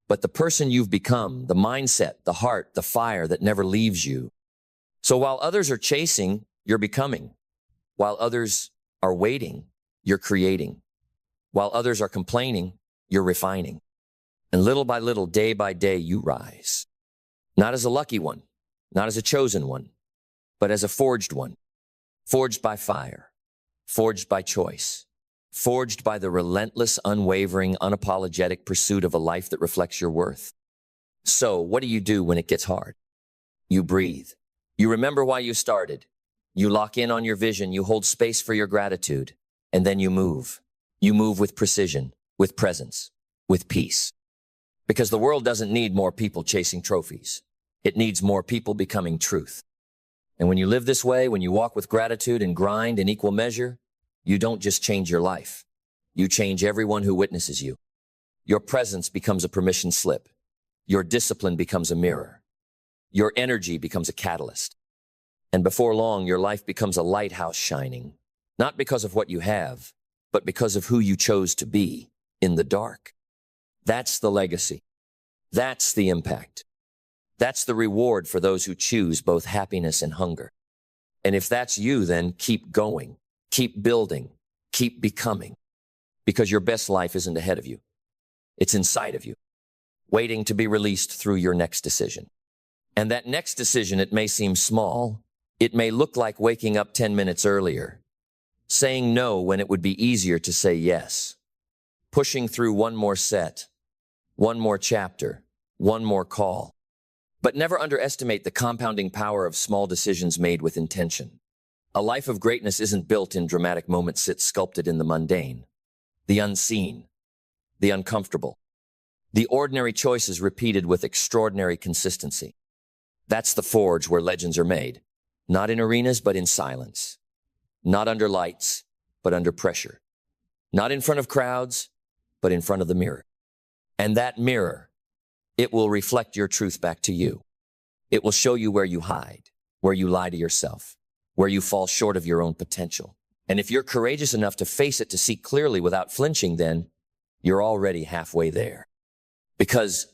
But the person you've become, the mindset, the heart, the fire that never leaves you. So while others are chasing, you're becoming. While others are waiting, you're creating. While others are complaining, you're refining. And little by little, day by day, you rise. Not as a lucky one, not as a chosen one, but as a forged one. Forged by fire, forged by choice, forged by the relentless, unwavering, unapologetic pursuit of a life that reflects your worth. So, what do you do when it gets hard? You breathe. You remember why you started. You lock in on your vision. You hold space for your gratitude. And then you move. You move with precision, with presence, with peace. Because the world doesn't need more people chasing trophies. It needs more people becoming truth. And when you live this way, when you walk with gratitude and grind in equal measure, you don't just change your life. You change everyone who witnesses you. Your presence becomes a permission slip. Your discipline becomes a mirror. Your energy becomes a catalyst. And before long, your life becomes a lighthouse shining, not because of what you have, but because of who you chose to be in the dark. That's the legacy. That's the impact. That's the reward for those who choose both happiness and hunger. And if that's you, then keep going, keep building, keep becoming, because your best life isn't ahead of you. It's inside of you, waiting to be released through your next decision. And that next decision, it may seem small. It may look like waking up 10 minutes earlier, saying no when it would be easier to say yes, pushing through one more set, one more chapter, one more call. But never underestimate the compounding power of small decisions made with intention. A life of greatness isn't built in dramatic moments, it's sculpted in the mundane, the unseen, the uncomfortable, the ordinary choices repeated with extraordinary consistency. That's the forge where legends are made, not in arenas, but in silence, not under lights, but under pressure, not in front of crowds, but in front of the mirror. And that mirror, it will reflect your truth back to you. It will show you where you hide, where you lie to yourself, where you fall short of your own potential. And if you're courageous enough to face it, to see clearly without flinching, then you're already halfway there. Because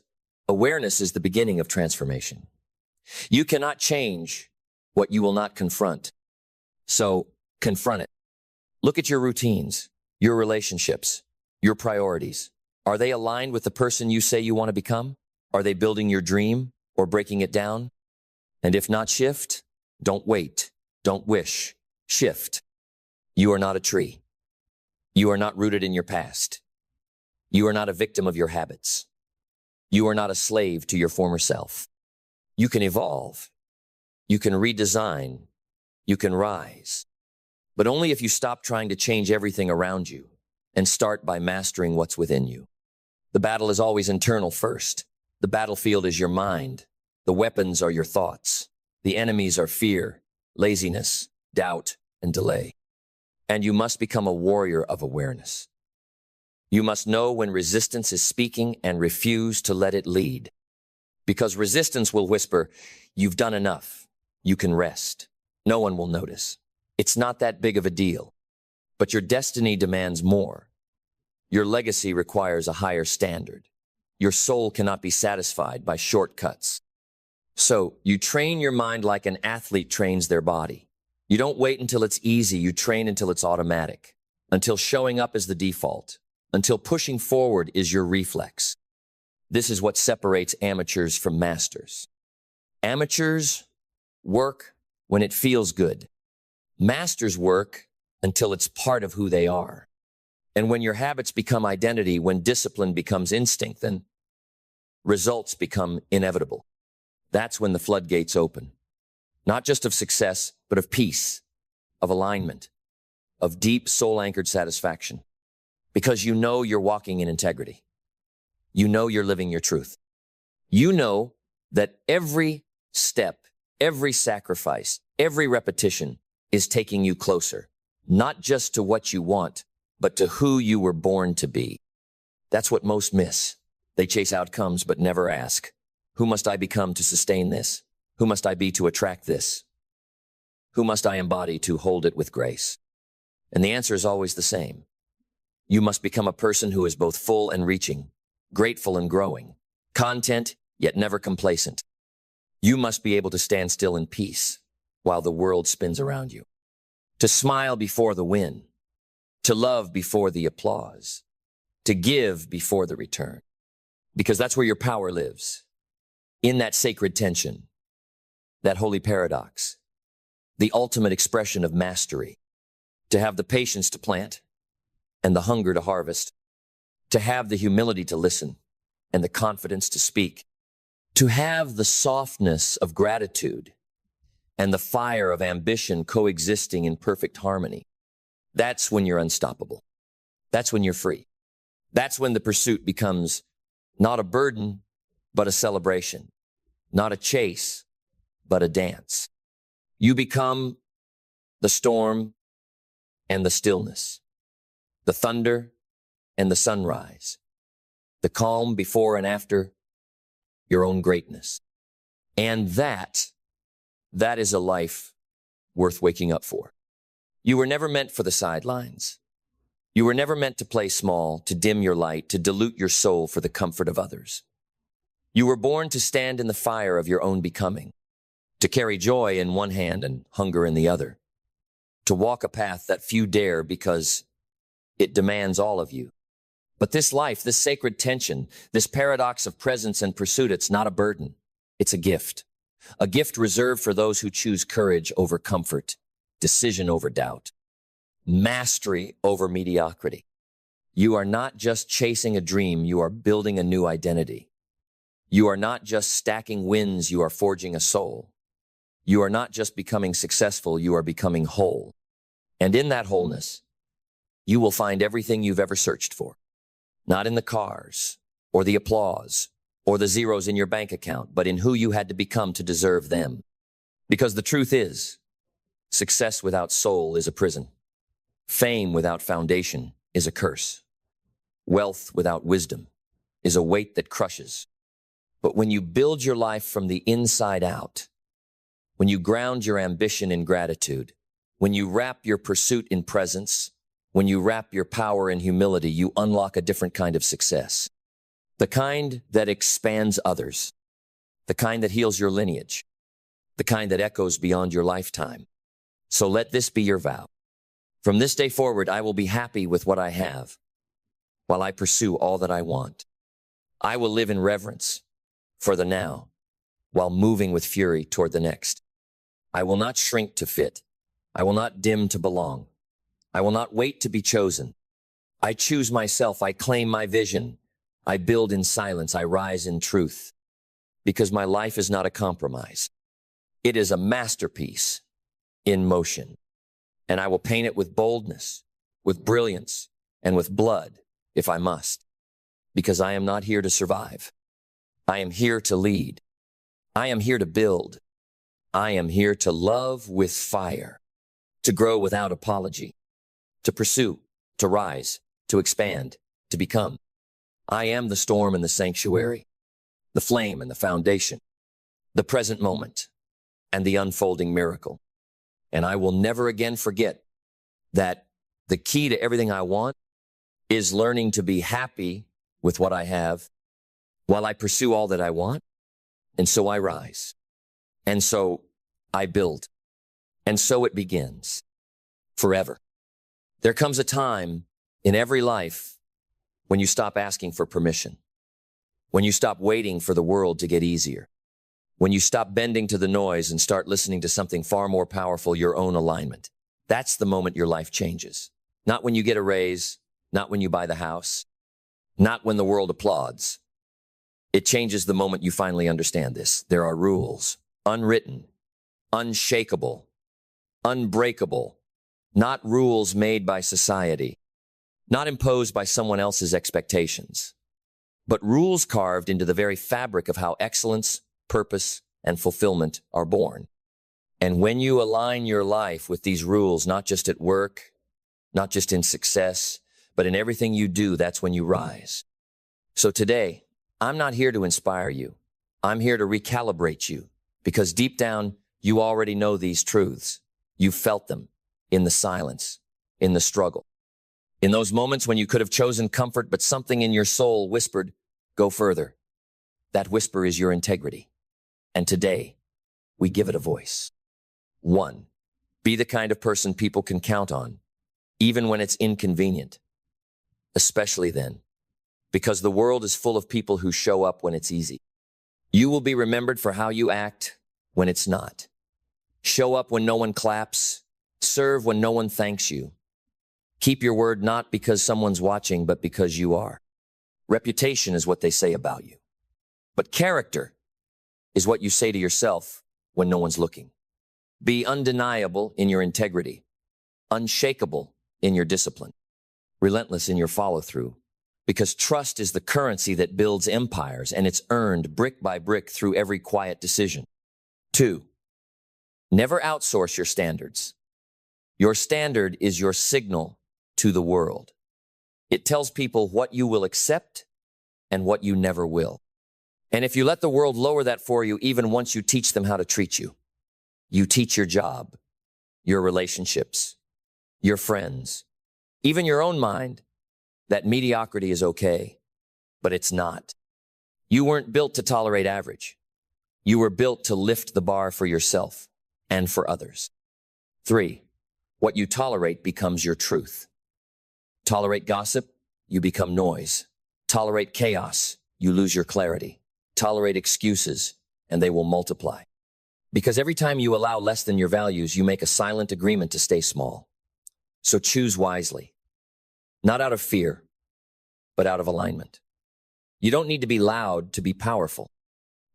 awareness is the beginning of transformation. You cannot change what you will not confront. So confront it. Look at your routines, your relationships, your priorities. Are they aligned with the person you say you want to become? Are they building your dream or breaking it down? And if not, shift. Don't wait. Don't wish. Shift. You are not a tree. You are not rooted in your past. You are not a victim of your habits. You are not a slave to your former self. You can evolve. You can redesign. You can rise. But only if you stop trying to change everything around you and start by mastering what's within you. The battle is always internal first. The battlefield is your mind. The weapons are your thoughts. The enemies are fear, laziness, doubt, and delay. And you must become a warrior of awareness. You must know when resistance is speaking and refuse to let it lead. Because resistance will whisper, "You've done enough. You can rest. No one will notice. It's not that big of a deal." But your destiny demands more. Your legacy requires a higher standard. Your soul cannot be satisfied by shortcuts. So you train your mind like an athlete trains their body. You don't wait until it's easy. You train until it's automatic, until showing up is the default, until pushing forward is your reflex. This is what separates amateurs from masters. Amateurs work when it feels good. Masters work until it's part of who they are. And when your habits become identity, when discipline becomes instinct, then results become inevitable. That's when the floodgates open. Not just of success, but of peace, of alignment, of deep soul-anchored satisfaction. Because you know you're walking in integrity. You know you're living your truth. You know that every step, every sacrifice, every repetition is taking you closer, not just to what you want, but to who you were born to be. That's what most miss. They chase outcomes, but never ask, Who must I become to sustain this? Who must I be to attract this? Who must I embody to hold it with grace? And the answer is always the same. You must become a person who is both full and reaching, grateful and growing, content yet never complacent. You must be able to stand still in peace while the world spins around you, to smile before the win, to love before the applause, to give before the return, because that's where your power lives, in that sacred tension, that holy paradox, the ultimate expression of mastery, to have the patience to plant and the hunger to harvest, to have the humility to listen and the confidence to speak, to have the softness of gratitude and the fire of ambition coexisting in perfect harmony. That's when you're unstoppable. That's when you're free. That's when the pursuit becomes not a burden, but a celebration, not a chase, but a dance. You become the storm and the stillness, the thunder and the sunrise, the calm before and after your own greatness. And that is a life worth waking up for. You were never meant for the sidelines. You were never meant to play small, to dim your light, to dilute your soul for the comfort of others. You were born to stand in the fire of your own becoming, to carry joy in one hand and hunger in the other, to walk a path that few dare because it demands all of you. But this life, this sacred tension, this paradox of presence and pursuit, it's not a burden. It's a gift reserved for those who choose courage over comfort, decision over doubt, mastery over mediocrity. You are not just chasing a dream, you are building a new identity. You are not just stacking wins, you are forging a soul. You are not just becoming successful, you are becoming whole. And in that wholeness, you will find everything you've ever searched for. Not in the cars, or the applause, or the zeros in your bank account, but in who you had to become to deserve them. Because the truth is, success without soul is a prison. Fame without foundation is a curse. Wealth without wisdom is a weight that crushes. But when you build your life from the inside out, when you ground your ambition in gratitude, when you wrap your pursuit in presence, when you wrap your power in humility, you unlock a different kind of success. The kind that expands others, the kind that heals your lineage, the kind that echoes beyond your lifetime. So let this be your vow. From this day forward, I will be happy with what I have while I pursue all that I want. I will live in reverence for the now while moving with fury toward the next. I will not shrink to fit. I will not dim to belong. I will not wait to be chosen. I choose myself. I claim my vision. I build in silence. I rise in truth. Because my life is not a compromise. It is a masterpiece in motion. And I will paint it with boldness, with brilliance, and with blood, if I must. Because I am not here to survive. I am here to lead. I am here to build. I am here to love with fire, to grow without apology, to pursue, to rise, to expand, to become. I am the storm and the sanctuary, the flame and the foundation, the present moment and the unfolding miracle. And I will never again forget that the key to everything I want is learning to be happy with what I have while I pursue all that I want. And so I rise. And so I build. And so it begins forever. There comes a time in every life when you stop asking for permission, when you stop waiting for the world to get easier, when you stop bending to the noise and start listening to something far more powerful, your own alignment. That's the moment your life changes. Not when you get a raise, not when you buy the house, not when the world applauds. It changes the moment you finally understand this. There are rules, unwritten, unshakable, unbreakable, not rules made by society, not imposed by someone else's expectations, but rules carved into the very fabric of how excellence, purpose, and fulfillment are born. And when you align your life with these rules, not just at work, not just in success, but in everything you do, that's when you rise. So today, I'm not here to inspire you. I'm here to recalibrate you because deep down, you already know these truths. You felt them in the silence, in the struggle. In those moments when you could have chosen comfort, but something in your soul whispered, go further. That whisper is your integrity. And today, we give it a voice. 1. Be the kind of person people can count on, even when it's inconvenient. Especially then, because the world is full of people who show up when it's easy. You will be remembered for how you act when it's not. Show up when no one claps. Serve when no one thanks you. Keep your word not because someone's watching, but because you are. Reputation is what they say about you. But character is what you say to yourself when no one's looking. Be undeniable in your integrity, unshakable in your discipline, relentless in your follow-through, because trust is the currency that builds empires, and it's earned brick by brick through every quiet decision. 2. Never outsource your standards. Your standard is your signal to the world. It tells people what you will accept and what you never will. And if you let the world lower that for you, even once you teach them how to treat you, you teach your job, your relationships, your friends, even your own mind, that mediocrity is okay, but it's not. You weren't built to tolerate average. You were built to lift the bar for yourself and for others. 3. What you tolerate becomes your truth. Tolerate gossip, you become noise. Tolerate chaos, you lose your clarity. Tolerate excuses, and they will multiply. Because every time you allow less than your values, you make a silent agreement to stay small. So choose wisely. Not out of fear, but out of alignment. You don't need to be loud to be powerful.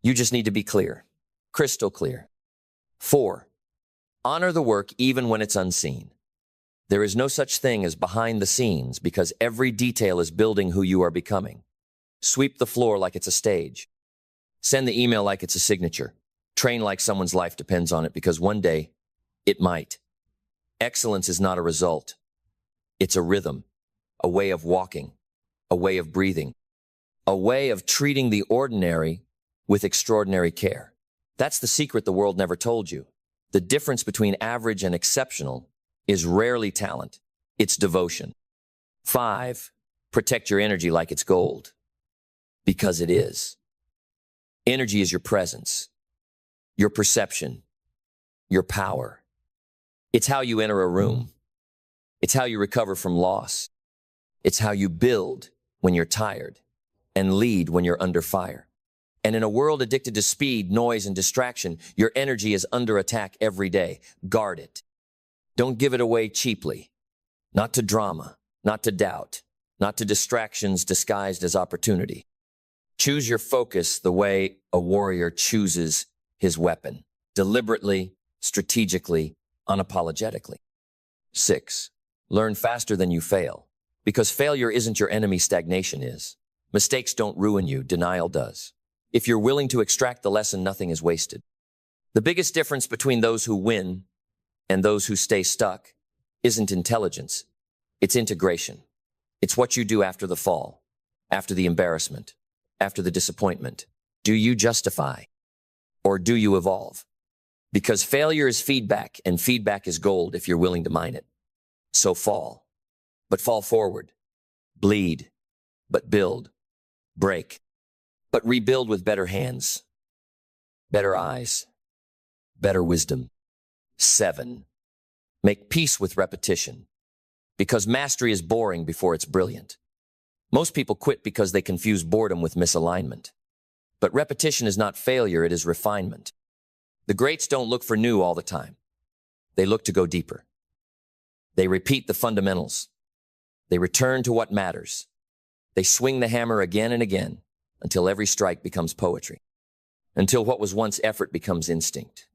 You just need to be clear, crystal clear. 4. Honor the work even when it's unseen. There is no such thing as behind the scenes because every detail is building who you are becoming. Sweep the floor like it's a stage. Send the email like it's a signature. Train like someone's life depends on it because one day it might. Excellence is not a result. It's a rhythm, a way of walking, a way of breathing, a way of treating the ordinary with extraordinary care. That's the secret the world never told you. The difference between average and exceptional is rarely talent. It's devotion. 5. Protect your energy like it's gold. Because it is. Energy is your presence, your perception, your power. It's how you enter a room. It's how you recover from loss. It's how you build when you're tired and lead when you're under fire. And in a world addicted to speed, noise, and distraction, your energy is under attack every day. Guard it. Don't give it away cheaply. Not to drama, not to doubt, not to distractions disguised as opportunity. Choose your focus the way a warrior chooses his weapon. Deliberately, strategically, unapologetically. 6. Learn faster than you fail. Because failure isn't your enemy, stagnation is. Mistakes don't ruin you, denial does. If you're willing to extract the lesson, nothing is wasted. The biggest difference between those who win and those who stay stuck isn't intelligence. It's integration. It's what you do after the fall, after the embarrassment, after the disappointment. Do you justify or do you evolve? Because failure is feedback and feedback is gold if you're willing to mine it. So fall, but fall forward. Bleed, but build. Break, but rebuild with better hands, better eyes, better wisdom. 7. Make peace with repetition. Because mastery is boring before it's brilliant. Most people quit because they confuse boredom with misalignment. But repetition is not failure, it is refinement. The greats don't look for new all the time. They look to go deeper. They repeat the fundamentals. They return to what matters. They swing the hammer again and again until every strike becomes poetry. Until what was once effort becomes instinct.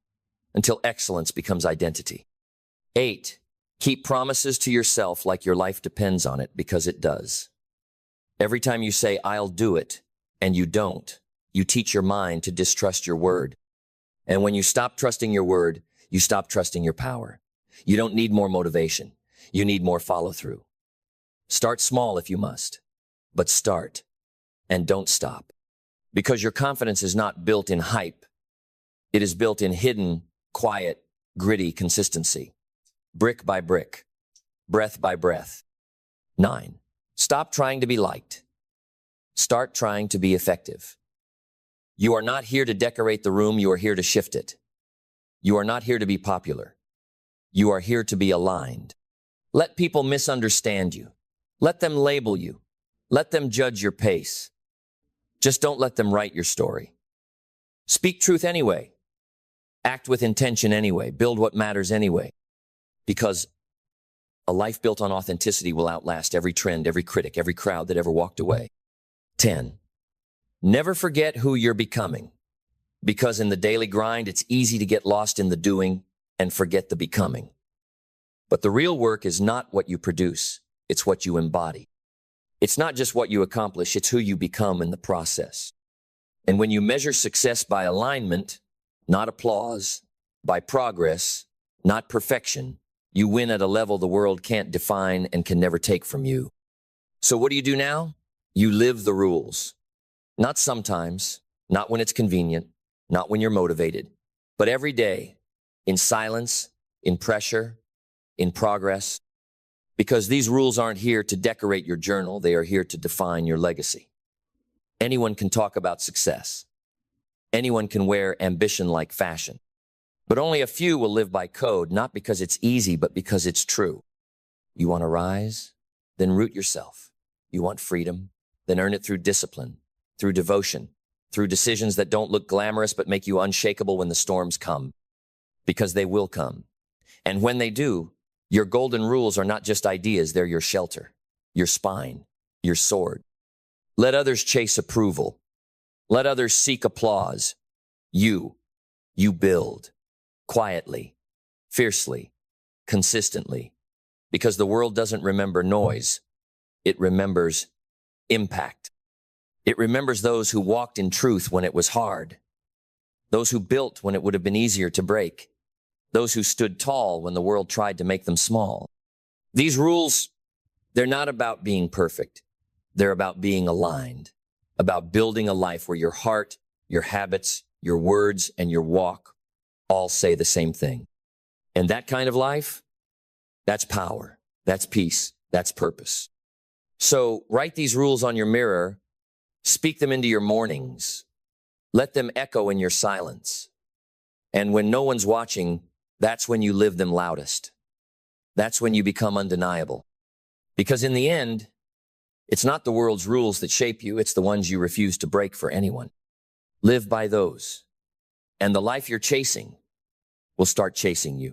Until excellence becomes identity. 8. Keep promises to yourself like your life depends on it, because it does. Every time you say, I'll do it, and you don't, you teach your mind to distrust your word. And when you stop trusting your word, you stop trusting your power. You don't need more motivation. You need more follow-through. Start small if you must, but start and don't stop. Because your confidence is not built in hype. It is built in hidden, quiet, gritty consistency. Brick by brick. Breath by breath. 9. Stop trying to be liked. Start trying to be effective. You are not here to decorate the room, you are here to shift it. You are not here to be popular. You are here to be aligned. Let people misunderstand you. Let them label you. Let them judge your pace. Just don't let them write your story. Speak truth anyway. Act with intention anyway. Build what matters anyway. Because a life built on authenticity will outlast every trend, every critic, every crowd that ever walked away. 10. Never forget who you're becoming. Because in the daily grind, it's easy to get lost in the doing and forget the becoming. But the real work is not what you produce. It's what you embody. It's not just what you accomplish, it's who you become in the process. And when you measure success by alignment, not applause, by progress, not perfection, you win at a level the world can't define and can never take from you. So what do you do now? You live the rules. Not sometimes, not when it's convenient, not when you're motivated, but every day, in silence, in pressure, in progress. Because these rules aren't here to decorate your journal, they are here to define your legacy. Anyone can talk about success. Anyone can wear ambition like fashion. But only a few will live by code, not because it's easy, but because it's true. You want to rise? Then root yourself. You want freedom? Then earn it through discipline, through devotion, through decisions that don't look glamorous but make you unshakable when the storms come. Because they will come. And when they do, your golden rules are not just ideas, they're your shelter, your spine, your sword. Let others chase approval. Let others seek applause. You build. Quietly, fiercely, consistently. Because the world doesn't remember noise. It remembers impact. It remembers those who walked in truth when it was hard. Those who built when it would have been easier to break. Those who stood tall when the world tried to make them small. These rules, they're not about being perfect. They're about being aligned, about building a life where your heart, your habits, your words, and your walk all say the same thing. And that kind of life, that's power, that's peace, that's purpose. So write these rules on your mirror, speak them into your mornings, let them echo in your silence. And when no one's watching, that's when you live them loudest. That's when you become undeniable. Because in the end, it's not the world's rules that shape you, it's the ones you refuse to break for anyone. Live by those, and the life you're chasing will start chasing you.